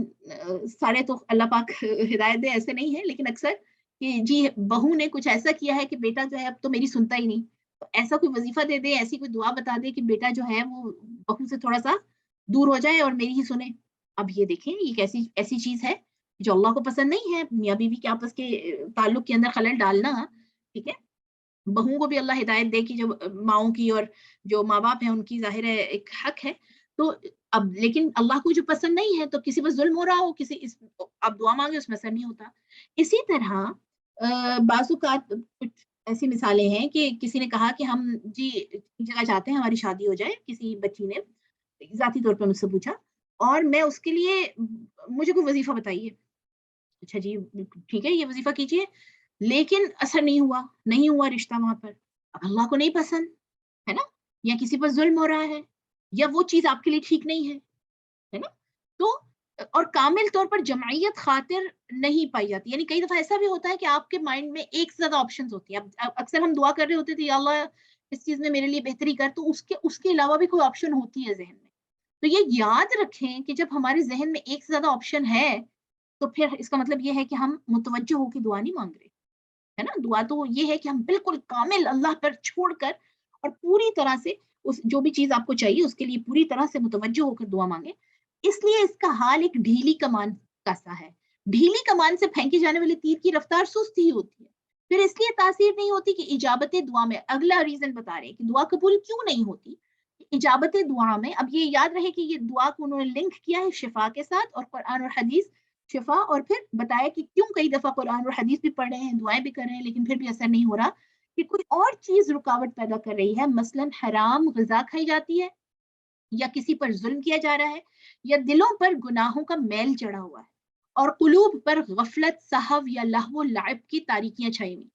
S1: سارے تو اللہ پاک ہدایت دے ایسے نہیں ہے، لیکن اکثر کہ جی بہو نے کچھ ایسا کیا ہے کہ بیٹا جو ہے اب تو میری سنتا ہی نہیں، تو ایسا کوئی وظیفہ دے دے، ایسی کوئی دعا بتا دے کہ بیٹا جو ہے وہ بہو سے تھوڑا سا دور ہو جائے اور میری ہی سنے۔ اب یہ دیکھیں یہ کیسی ایسی چیز ہے جو اللہ کو پسند نہیں ہے، میاں بیوی کے آپس کے تعلق کے اندر خلل ڈالنا، ٹھیک ہے۔ بہوؤں کو بھی اللہ ہدایت دے کہ جو ماؤں کی اور جو ماں باپ ہیں ان کی ظاہر ہے ایک حق ہے، تو اب لیکن اللہ کو جو پسند نہیں ہے تو کسی پر ظلم ہو رہا ہو، اب دعا مانگے اس میں اثر نہیں ہوتا۔ اسی طرح بعض اوقات کچھ ایسی مثالیں ہیں کہ کسی نے کہا کہ ہم جی ایک جگہ چاہتے ہیں ہماری شادی ہو جائے، کسی بچی نے ذاتی طور پر مجھ سے پوچھا، اور میں اس کے لیے مجھے کوئی وظیفہ بتائیے۔ اچھا جی ٹھیک ہے یہ وظیفہ کیجیے، لیکن اثر نہیں ہوا رشتہ وہاں پر، اب اللہ کو نہیں پسند ہے نا، یا کسی پر ظلم ہو رہا ہے، یا وہ چیز آپ کے لیے ٹھیک نہیں ہے نا، تو اور کامل طور پر جمعیت خاطر نہیں پائی جاتی، یعنی کئی دفعہ ایسا بھی ہوتا ہے کہ آپ کے مائنڈ میں ایک سے زیادہ آپشنز ہوتی ہیں۔ اب اکثر ہم دعا کر رہے ہوتے تھے یا اللہ اس چیز میں میرے لیے بہتری کر، تو اس کے علاوہ بھی کوئی آپشن ہوتی ہے ذہن میں۔ تو یہ یاد رکھیں کہ جب ہمارے ذہن میں ایک سے زیادہ آپشن ہے تو پھر اس کا مطلب یہ ہے کہ ہم متوجہ ہو کے دعا نہیں مانگ رہے، ہے نا۔ دعا تو یہ ہے کہ ہم بالکل کامل اللہ پر چھوڑ کر اور پوری طرح سے اس جو بھی چیز آپ کو چاہیے اس کے لیے پوری طرح سے متوجہ ہو کر دعا مانگیں۔ اس لیے اس کا حال ایک ڈھیلی کمان کا سا ہے۔ ڈھیلی کمان سے پھینکے جانے والے تیر کی رفتار سست ہی ہوتی ہے، پھر اس لیے تاثیر نہیں ہوتی کہ اجابت دعا میں اگلا ریزن بتا رہے ہیں کہ دعا قبول کیوں نہیں ہوتی۔ اجابت دعا میں اب یہ یاد رہے کہ یہ دعا کو انہوں نے لنک کیا ہے شفا کے ساتھ، اور قرآن اور حدیث شفا، اور پھر بتایا کہ کیوں کئی دفعہ قرآن اور حدیث بھی پڑھ رہے ہیں دعائیں بھی کر رہے ہیں لیکن پھر بھی اثر نہیں ہو رہا، کہ کوئی اور چیز رکاوٹ پیدا کر رہی ہے، مثلا حرام غذا کھائی جاتی ہے، یا کسی پر ظلم کیا جا رہا ہے، یا دلوں پر گناہوں کا میل چڑھا ہوا ہے، اور قلوب پر غفلت سہو یا لہو و لعب کی تاریکیاں چھائی ہوئی،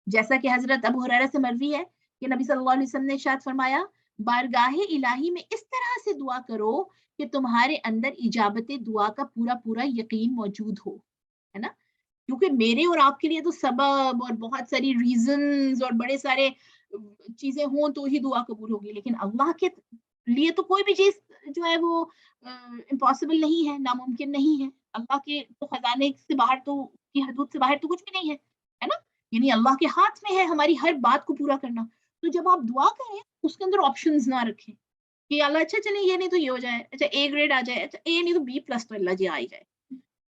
S1: جیسا کہ حضرت ابو ہریرہ سے مروی ہے کہ نبی صلی اللہ علیہ وسلم نے ارشاد فرمایا بارگاہ الہی میں اس طرح سے دعا کرو کہ تمہارے اندر اجابت دعا کا پورا پورا یقین موجود ہو، ہے نا۔ کیونکہ میرے اور آپ کے لیے تو سبب اور بہت ساری ریزنز اور بڑے سارے چیزیں ہوں تو ہی دعا قبول ہوگی، لیکن اللہ کے لیے تو کوئی بھی چیز جو ہے وہ امپاسبل نہیں ہے، ناممکن نہیں ہے۔ اللہ کے تو خزانے سے باہر تو کی حدود سے باہر تو کچھ بھی نہیں ہے نا۔ یعنی اللہ کے ہاتھ میں ہے ہماری ہر بات کو پورا کرنا۔ تو جب آپ دعا کریں اس کے اندر آپشنز نہ رکھیں کہ اللہ اچھا چلیں یہ نہیں تو یہ ہو جائے، اچھا اے گریڈ آ جائے، اچھا اے نہیں تو بی پلس تو اللہ جی آ ہی جائے۔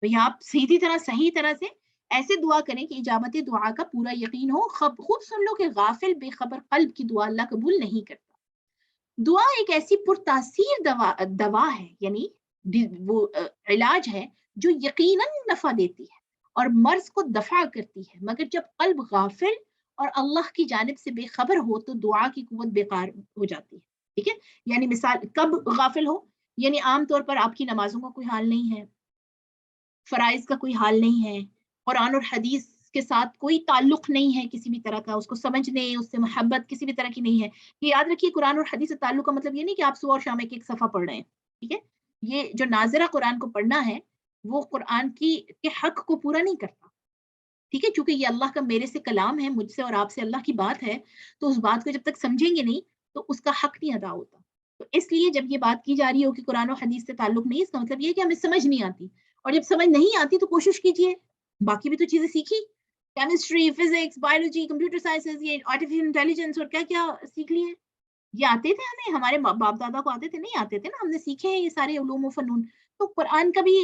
S1: تو یہ آپ صحیح طرح سے ایسے دعا کریں کہ اجابت دعا کا پورا یقین ہو۔ خوب سن لو کہ غافل بے خبر قلب کی دعا اللہ قبول نہیں کرتا۔ دعا ایک ایسی پرتاثیر دوا ہے، یعنی وہ علاج ہے جو یقیناً نفع دیتی ہے اور مرض کو دفع کرتی ہے، مگر جب قلب غافل اور اللہ کی جانب سے بے خبر ہو تو دعا کی قوت بیکار ہو جاتی ہے، ٹھیک ہے۔ یعنی مثال کب غافل ہو، یعنی عام طور پر آپ کی نمازوں کا کوئی حال نہیں ہے، فرائض کا کوئی حال نہیں ہے، قرآن اور حدیث کے ساتھ کوئی تعلق نہیں ہے کسی بھی طرح کا، اس کو سمجھنے اس سے محبت کسی بھی طرح کی نہیں ہے۔ یہ یاد رکھیے قرآن اور حدیث سے تعلق کا مطلب یہ نہیں کہ آپ صبح اور شام ایک صفحہ پڑھ رہے ہیں، ٹھیک ہے۔ یہ جو ناظرہ قرآن کو پڑھنا ہے وہ قرآن کے حق کو پورا نہیں کرتا، ٹھیک ہے، چونکہ یہ اللہ کا میرے سے کلام ہے، مجھ سے اور آپ سے اللہ کی بات ہے، تو اس بات کو جب تک سمجھیں گے نہیں تو اس کا حق نہیں ادا ہوتا۔ تو اس لیے جب یہ بات کی جا رہی ہو کہ قرآن و حدیث سے تعلق نہیں، اس کا مطلب یہ ہے کہ ہمیں سمجھ نہیں آتی، اور جب سمجھ نہیں آتی تو کوشش کیجیے، باقی بھی تو چیزیں سیکھی، chemistry, physics, biology, computer sciences, یہ آرٹیفیشل انٹیلیجنس اور کیا کیا سیکھ لیے، یہ آتے تھے ہمیں، ہمارے باپ دادا کو آتے تھے؟ نہیں آتے تھے نا، ہم نے سیکھے ہیں یہ سارے علوم و فنون، تو قرآن کا بھی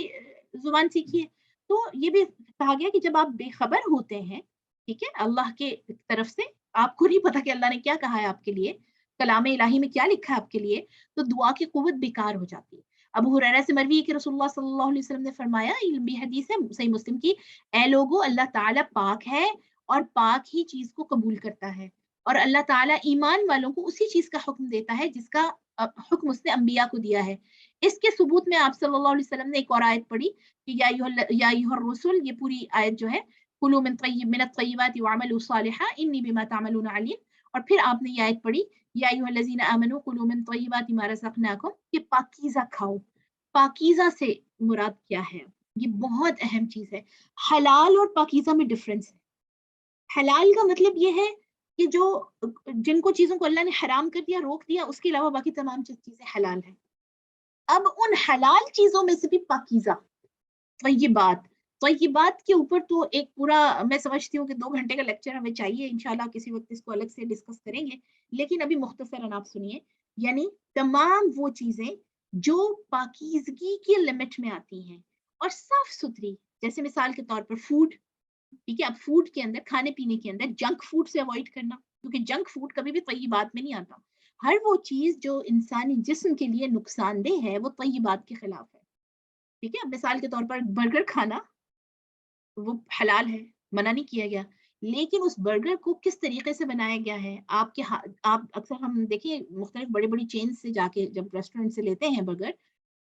S1: زبان سیکھیے۔ تو یہ بھی کہا گیا کہ جب آپ بے خبر ہوتے ہیں، ٹھیک ہے، اللہ کے طرف سے آپ کو نہیں پتا کہ اللہ نے کیا کہا ہے آپ کے لیے، کلام الہی میں کیا لکھا ہے آپ کے لیے، تو دعا کی قوت بیکار ہو جاتی ہے۔ ابو ہریرہ سے مروی ہے کہ رسول اللہ صلی اللہ علیہ وسلم نے فرمایا، یہ لمبی حدیث ہے صحیح مسلم کی، اے لوگو، اللہ تعالیٰ پاک ہے اور پاک ہی چیز کو قبول کرتا ہے، اور اللہ تعالیٰ ایمان والوں کو اسی چیز کا حکم دیتا ہے جس کا حکم اس نے انبیاء کو دیا ہے۔ اس کے ثبوت میں آپ صلی اللہ علیہ وسلم نے ایک اور آیت پڑھی کہ یا ایھا الرسل، یہ پوری آیت جو ہے، کلوا من الطیبات واعملوا صالحا انی بما تعملون علیم، اور پھر آپ نے یہ آیت پڑھی یا ایھا الذین آمنوا کلوا من طیبات ما رزقناکم، کہ پاکیزہ کھاؤ۔ پاکیزہ سے مراد کیا ہے؟ یہ بہت اہم چیز ہے۔ حلال اور پاکیزہ میں ڈفرنس ہے۔ حلال کا مطلب یہ ہے کہ جو جن کو چیزوں کو اللہ نے حرام کر دیا، روک دیا، اس کے علاوہ باقی تمام چیزیں حلال ہیں۔ اب ان حلال چیزوں میں سے بھی پاکیزہ، طیبات، طیبات کے اوپر تو ایک پورا، میں سمجھتی ہوں کہ 2 گھنٹے کا لیکچر ہمیں چاہیے، انشاءاللہ کسی وقت اس کو الگ سے ڈسکس کریں گے، لیکن ابھی مختصراً آپ سنیے، یعنی تمام وہ چیزیں جو پاکیزگی کی لمٹ میں آتی ہیں اور صاف ستھری، جیسے مثال کے طور پر فوڈ، ٹھیک ہے، اب فوڈ کے اندر، کھانے پینے کے اندر جنک فوڈ سے اوائڈ کرنا، کیونکہ جنک فوڈ کبھی بھی طیبات میں نہیں آتا۔ ہر وہ چیز جو انسانی جسم کے لیے نقصان دہ ہے وہ طیبات کے خلاف ہے، ٹھیک ہے۔ اب مثال کے طور پر برگر کھانا وہ حلال ہے، منع نہیں کیا گیا، لیکن اس برگر کو کس طریقے سے بنایا گیا ہے، آپ کے آپ اکثر ہم دیکھیں مختلف بڑی بڑی چینز سے جا کے جب ریسٹورینٹ سے لیتے ہیں برگر،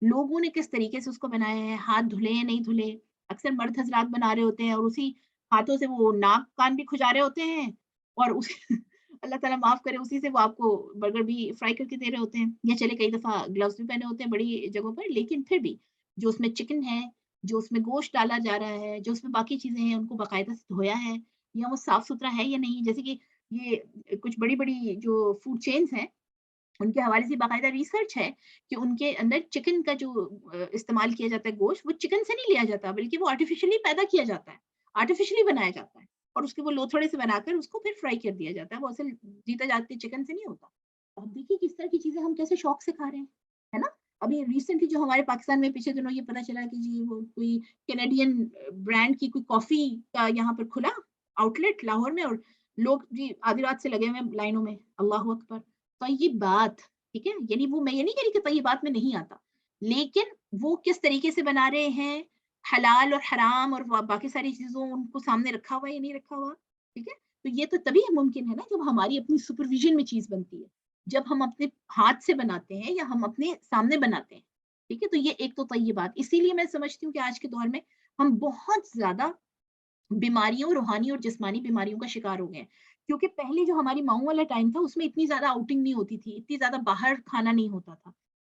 S1: لوگوں نے کس طریقے سے اس کو بنایا ہے، ہاتھ دھلے یا نہیں دھلے، اکثر مرد حضرات بنا رہے ہوتے ہیں اور اسی ہاتھوں سے وہ ناک کان بھی کھجا رہے ہوتے ہیں، اور اس اللہ تعالیٰ معاف کرے، اسی سے وہ آپ کو برگر بھی فرائی کر کے دے رہے ہوتے ہیں، یا چلے کئی دفعہ گلوز بھی پہنے ہوتے ہیں بڑی جگہوں پر، لیکن پھر بھی جو اس میں چکن ہے، جو اس میں گوشت ڈالا جا رہا ہے، جو اس میں باقی چیزیں ہیں، ان کو باقاعدہ سے دھویا ہے یا وہ صاف ستھرا ہے یا نہیں، جیسے کہ یہ کچھ بڑی بڑی جو فوڈ چینز ہیں، ان کے حوالے سے باقاعدہ ریسرچ ہے کہ ان کے اندر چکن کا جو استعمال کیا جاتا ہے گوشت، وہ چکن سے نہیں لیا جاتا، بلکہ وہ آرٹیفیشلی پیدا کیا جاتا ہے، آرٹیفیشلی بنایا جاتا ہے، اور اس کے وہ لوتھڑے سے بنا کر اس کو پھر فرائی کر دیا جاتا ہے، وہ اصل جیتا جاتے چکن سے نہیں ہوتا۔ اب دیکھیے کس طرح کی چیزیں ہم کیسے شوق سے کھا رہے ہیں، ہے نا؟ ابھی ریسنٹلی جو ہمارے پاکستان میں پچھلے دنوں یہ پتا چلا کہ جی وہ کوئی کینیڈین برانڈ کی کوئی کافی کا یہاں پر کھلا آؤٹ لیٹ لاہور میں، اور لوگ جی آدھی رات سے لگے ہوئے ہیں لائنوں میں، اللہ اکبر! طیبات، ٹھیک ہے، یعنی وہ، میں یہ نہیں کہہ رہی کہ طیبات میں نہیں آتا، لیکن وہ کس طریقے سے بنا رہے ہیں، حلال اور حرام اور باقی ساری چیزوں ان کو سامنے رکھا ہوا ہے یا نہیں رکھا ہوا، ٹھیک ہے، تو یہ تو تبھی ممکن ہے نا جب ہماری اپنی سپرویژن میں چیز بنتی ہے، جب ہم اپنے ہاتھ سے بناتے ہیں یا ہم اپنے سامنے بناتے ہیں، ٹھیک ہے، تو یہ ایک تو طیبات، اسی لیے میں سمجھتی ہوں کہ آج کے دور میں ہم بہت زیادہ بیماریوں، روحانی اور جسمانی بیماریوں کا شکار ہو گئے ہیں، کیونکہ پہلے جو ہماری ماؤں والا ٹائم تھا اس میں اتنی زیادہ آؤٹنگ نہیں ہوتی تھی، اتنی زیادہ باہر کھانا نہیں ہوتا تھا۔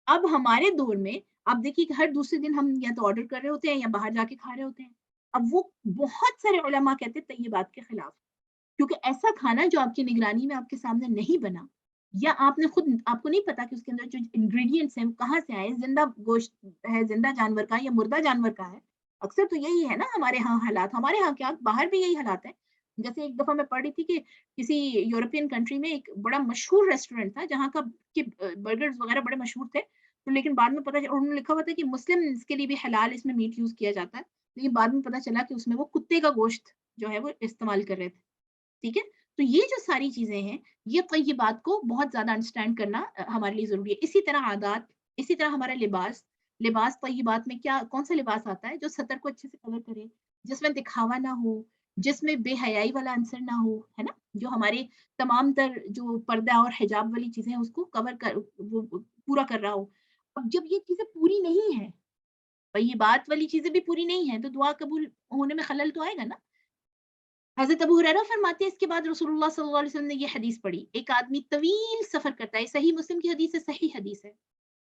S1: اب ہمارے دور میں آپ دیکھیے کہ ہر دوسرے دن ہم یا تو آرڈر کر رہے ہوتے ہیں یا باہر جا کے کھا رہے ہوتے ہیں۔ اب وہ بہت سارے علماء کہتے ہیں طیبات کے خلاف، کیونکہ ایسا کھانا جو آپ کی نگرانی میں آپ کے سامنے نہیں بنا، یا آپ نے خود، آپ کو نہیں پتا کہ اس کے اندر جو انگریڈینٹس ہیں وہ کہاں سے آئے، زندہ گوشت ہے، زندہ جانور کا یا مردہ جانور کا ہے، اکثر تو یہی ہے نا ہمارے ہاں حالات، ہمارے ہاں کیا باہر بھی یہی حالات ہیں۔ جیسے ایک دفعہ میں پڑھ رہی تھی کہ کسی یورپین کنٹری میں ایک بڑا مشہور ریسٹورینٹ تھا جہاں کا کہ برگرز وغیرہ بڑے مشہور تھے، تو لیکن بعد میں پتا انہوں نے لکھا ہوا تھا کہ مسلم کے لیے بھی حلال اس میں میٹ یوز کیا جاتا ہے، لیکن بعد میں پتا چلا کہ اس میں وہ کتے کا گوشت جو ہے وہ استعمال کر رہے تھے، ٹھیک ہے؟ تو یہ جو ساری چیزیں ہیں، یہ طیبات کو بہت زیادہ انڈرسٹینڈ کرنا ہمارے لیے ضروری ہے۔ اسی طرح عادات، اسی طرح ہمارا لباس، لباس طیبات میں کیا کون سا لباس آتا ہے جو سطر کو اچھے سے کور کرے، جس میں دکھاوا نہ ہو، جس میں بے حیائی والا عنصر نہ ہو، ہے نا؟ جو ہمارے تمام تر جو پردہ اور حجاب والی چیزیں ہیں اس کو کور کر، وہ پورا کر رہا ہو۔ اب جب یہ چیزیں پوری نہیں ہیں، طیبات والی چیزیں بھی پوری نہیں ہیں، تو دعا قبول ہونے میں خلل تو آئے گا نا؟ حضرت ابو ہریرہ فرماتے ہیں اس کے بعد رسول اللہ صلی اللہ علیہ وسلم نے یہ حدیث پڑھی، ایک آدمی طویل سفر کرتا ہے، صحیح مسلم کی حدیث ہے، صحیح حدیث ہے،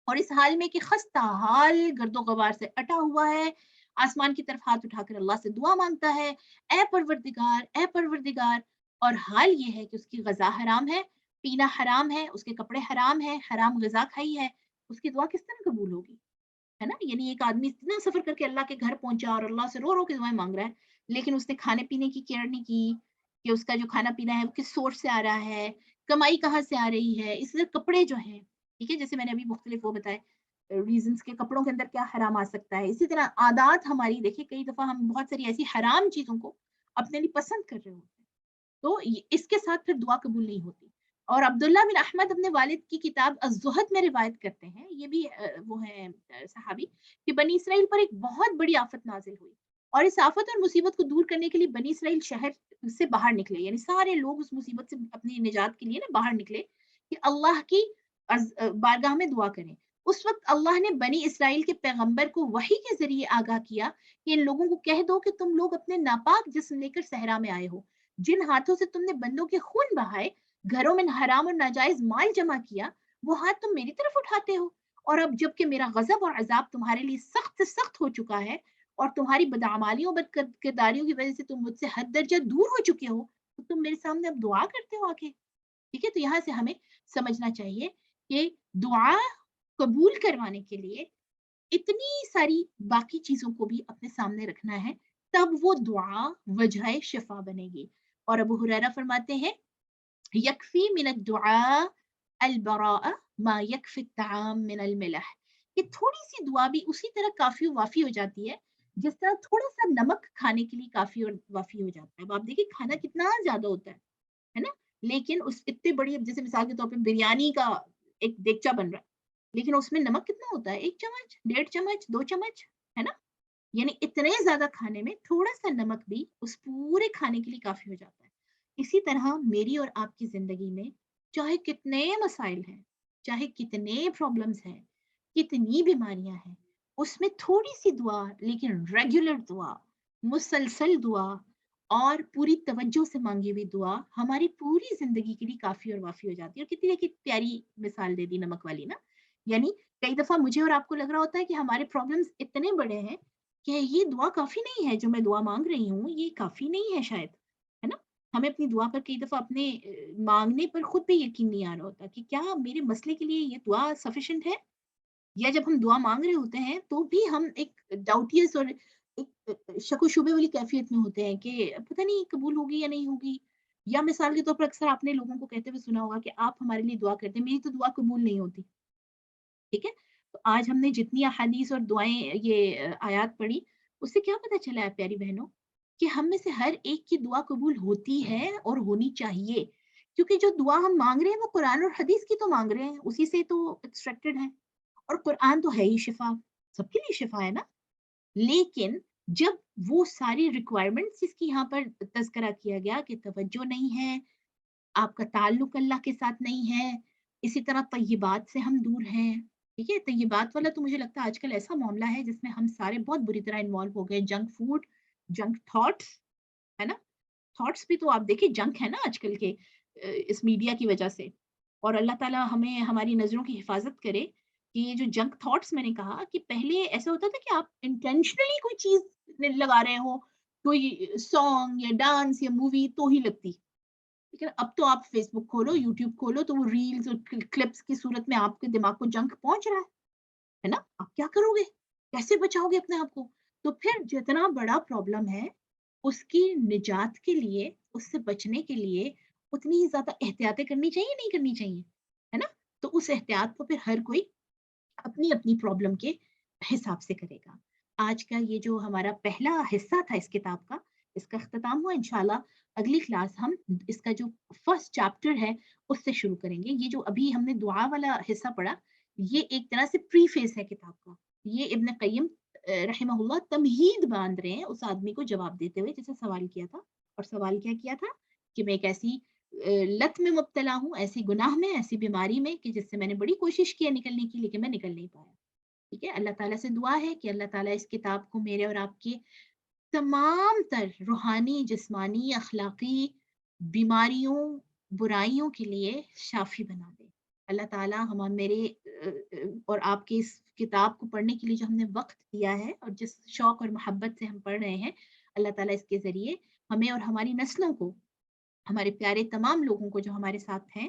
S1: اور اس حال میں کہ خستہ حال گرد و غبار سے اٹا ہوا ہے، آسمان کی طرف ہاتھ اٹھا کر اللہ سے دعا مانگتا ہے، اے پروردگار، اے پروردگار، اور حال یہ ہے کہ اس کی غذا حرام ہے پینا حرام ہے، اس کے کپڑے حرام ہیں، حرام غذا کھائی ہے، اس کی دعا کس طرح قبول ہوگی؟ ہے نا؟ یعنی ایک آدمی اتنا سفر کر کے اللہ کے گھر پہنچا اور اللہ سے رو رو کے دعائیں مانگ رہا ہے، لیکن اس نے کھانے پینے کی کیئر نہیں کی کہ اس کا جو کھانا پینا ہے وہ کس سورس سے آ رہا ہے، کمائی کہاں سے آ رہی ہے، اس طرح کپڑے جو ہیں، ٹھیک ہے، جیسے میں نے ابھی مختلف وہ بتائے ریزنس کے کپڑوں کے اندر کیا حرام آ سکتا ہے، اسی طرح عادات ہماری دیکھیے کئی دفعہ ہم بہت ساری ایسی حرام چیزوں کو اپنے لیے پسند کر رہے ہوتے ہیں، تو اس کے ساتھ پھر دعا قبول نہیں ہوتی۔ اور عبداللہ بن احمد اپنے والد کی کتاب الزہد میں روایت کرتے ہیں، یہ بھی وہ ہیں صحابی، کہ بنی اسرائیل پر ایک بہت بڑی آفت نازل ہوئی اور اس آفت اور مصیبت کو دور کرنے کے لیے بنی اسرائیل شہر سے باہر نکلے، یعنی سارے لوگ اس مصیبت سے اپنی نجات کے لیے نا باہر نکلے کہ اللہ کی بارگاہ میں دعا کریں۔ اس وقت اللہ نے بنی اسرائیل کے پیغمبر کو وحی کے ذریعے آگاہ کیا کہ ان لوگوں کو کہہ دو کہ تم لوگ اپنے ناپاک جسم لے کر صحرا میں آئے ہو، جن ہاتھوں سے تم نے بندوں کے خون بہائے، گھروں میں حرام اور ناجائز مال جمع کیا، وہ ہاتھ تم میری طرف اٹھاتے ہو، اور اب جب کہ میرا غضب اور عذاب تمہارے لیے سخت سے سخت ہو چکا ہے اور تمہاری بدعمالیوں بد کرداریوں کی وجہ سے تم مجھ سے حد درجہ دور ہو چکے ہو، تو تم میرے سامنے اب دعا کرتے ہو آ کے، ٹھیک ہے؟ تو یہاں سے ہمیں سمجھنا چاہیے کہ دعا قبول کروانے کے لیے اتنی ساری باقی چیزوں کو بھی اپنے سامنے رکھنا ہے، تب وہ دعا وجہ شفا بنے گی۔ اور ابو ہریرہ فرماتے ہیں یکفی من الدعاء البراء ما یکفی الطعام من الملح، کہ تھوڑی سی دعا بھی اسی طرح کافی و وافی ہو جاتی ہے جس طرح تھوڑا سا نمک کھانے کے لیے کافی اور وافی ہو جاتا ہے۔ اب آپ دیکھیں کھانا کتنا زیادہ ہوتا ہے نا؟ لیکن اس اتنے بڑی، اب جیسے مثال کے طور پہ بریانی کا ایک دیگچا بن رہا ہے، لیکن اس میں نمک کتنا ہوتا ہے؟ 1 چمچ، 1.5 چمچ، 2 چمچ، ہے نا؟ یعنی اتنے زیادہ کھانے میں تھوڑا سا نمک بھی اس پورے کھانے کے لیے کافی ہو جاتا ہے۔ اسی طرح میری اور آپ کی زندگی میں چاہے کتنے مسائل ہیں، چاہے کتنے پرابلمز ہیں، کتنی بیماریاں ہیں، اس میں تھوڑی سی دعا، لیکن ریگولر دعا، مسلسل دعا اور پوری توجہ سے مانگی ہوئی دعا ہماری پوری زندگی کے لیے کافی اور وافی ہو جاتی ہے۔ اور کتنی ایک پیاری مثال دے دی نمک والی نا، یعنی کئی دفعہ مجھے اور آپ کو لگ رہا ہوتا ہے کہ ہمارے پرابلمز اتنے بڑے ہیں کہ یہ دعا کافی نہیں ہے، جو میں دعا مانگ رہی ہوں یہ کافی نہیں ہے شاید، ہے نا؟ ہمیں اپنی دعا پر کئی دفعہ اپنے مانگنے پر خود پہ یقین نہیں آ رہا ہوتا کہ کیا میرے مسئلے کے لیے یہ دعا سفیشینٹ ہے، یا جب ہم دعا مانگ رہے ہوتے ہیں تو بھی ہم ایک ڈاؤٹیس اور ایک شک و شبے والی کیفیت میں ہوتے ہیں کہ پتہ نہیں قبول ہوگی یا نہیں ہوگی، یا مثال کے طور پر اکثر آپ نے لوگوں کو کہتے ہوئے سنا ہوگا کہ آپ ہمارے لیے دعا کرتے ہیں، میری تو دعا قبول نہیں ہوتی، ٹھیک ہے؟ تو آج ہم نے جتنی احادیث اور دعائیں یہ آیات پڑھی، اس سے کیا پتہ چلا ہے پیاری بہنوں، کہ ہم میں سے ہر ایک کی دعا قبول ہوتی ہے اور ہونی چاہیے، کیونکہ جو دعا ہم مانگ رہے ہیں وہ قرآن اور حدیث کی تو مانگ رہے ہیں، اسی سے تو ایکسٹریکٹڈ ہے، اور قرآن تو ہے ہی شفا، سب کے لیے شفا ہے نا؟ لیکن جب وہ ساری ریکوائرمنٹس جس کی یہاں پر تذکرہ کیا گیا کہ توجہ نہیں ہے، آپ کا تعلق اللہ کے ساتھ نہیں ہے، اسی طرح طیبات سے ہم دور ہیں، ٹھیک ہے؟ طیبات والا تو مجھے لگتا ہے آج کل ایسا معاملہ ہے جس میں ہم سارے بہت بری طرح انوالو ہو گئے، جنک فوڈ، جنک تھاٹس، ہے نا؟ تھاٹس بھی تو آپ دیکھیں جنک ہے نا آج کل کے اس میڈیا کی وجہ سے، اور اللہ تعالیٰ ہمیں ہماری نظروں کی حفاظت کرے کہ یہ جو جنک تھاٹس میں نے کہا کہ پہلے ایسا ہوتا تھا کہ آپ انٹینشنلی کوئی چیز لگا رہے ہو، کوئی سانگ یا ڈانس یا مووی تو ہی لگتی، لیکن اب تو آپ فیس بک کھولو، یوٹیوب کھولو تو وہ ریلز اور کلپس کی صورت میں آپ کے دماغ کو جنک پہنچ رہا ہے نا؟ آپ کیا کرو گے؟ کیسے بچاؤ گے اپنے آپ کو؟ تو پھر جتنا بڑا پرابلم ہے، اس کی نجات کے لیے، اس سے بچنے کے لیے اتنی ہی زیادہ احتیاطیں کرنی چاہیے نہیں کرنی چاہیے؟ ہے نا؟ تو اس احتیاط کو پھر ہر کوئی اپنی اپنی پرابلم کے حساب سے کرے گا۔ آج کا یہ جو ہمارا پہلا حصہ تھا اس کتاب کا، اس کا اختتام ہوا، انشاءاللہ اگلی کلاس ہم اس کا جو فرسٹ چیپٹر ہے اس سے شروع کریں گے۔ یہ جو ابھی ہم نے دعا والا حصہ پڑھا، یہ ایک طرح سے پری فیس ہے کتاب کا۔ یہ ابن قیم رحمہ اللہ تمہید باندھ رہے ہیں اس آدمی کو جواب دیتے ہوئے جسے سوال کیا تھا، اور سوال کیا کیا تھا کہ میں ایک ایسی لت میں مبتلا ہوں، ایسی گناہ میں، ایسی بیماری میں کہ جس سے میں نے بڑی کوشش کی ہے نکلنے کی لیکن میں نکل نہیں پایا، ٹھیک ہے؟ اللہ تعالیٰ سے دعا ہے کہ اللہ تعالیٰ اس کتاب کو میرے اور آپ کے تمام تر روحانی، جسمانی، اخلاقی بیماریوں، برائیوں کے لیے شافی بنا دے۔ اللہ تعالیٰ میرے اور آپ کے اس کتاب کو پڑھنے کے لیے جو ہم نے وقت دیا ہے اور جس شوق اور محبت سے ہم پڑھ رہے ہیں، اللہ تعالیٰ اس کے ذریعے ہمیں اور ہماری نسلوں کو، ہمارے پیارے تمام لوگوں کو جو ہمارے ساتھ ہیں،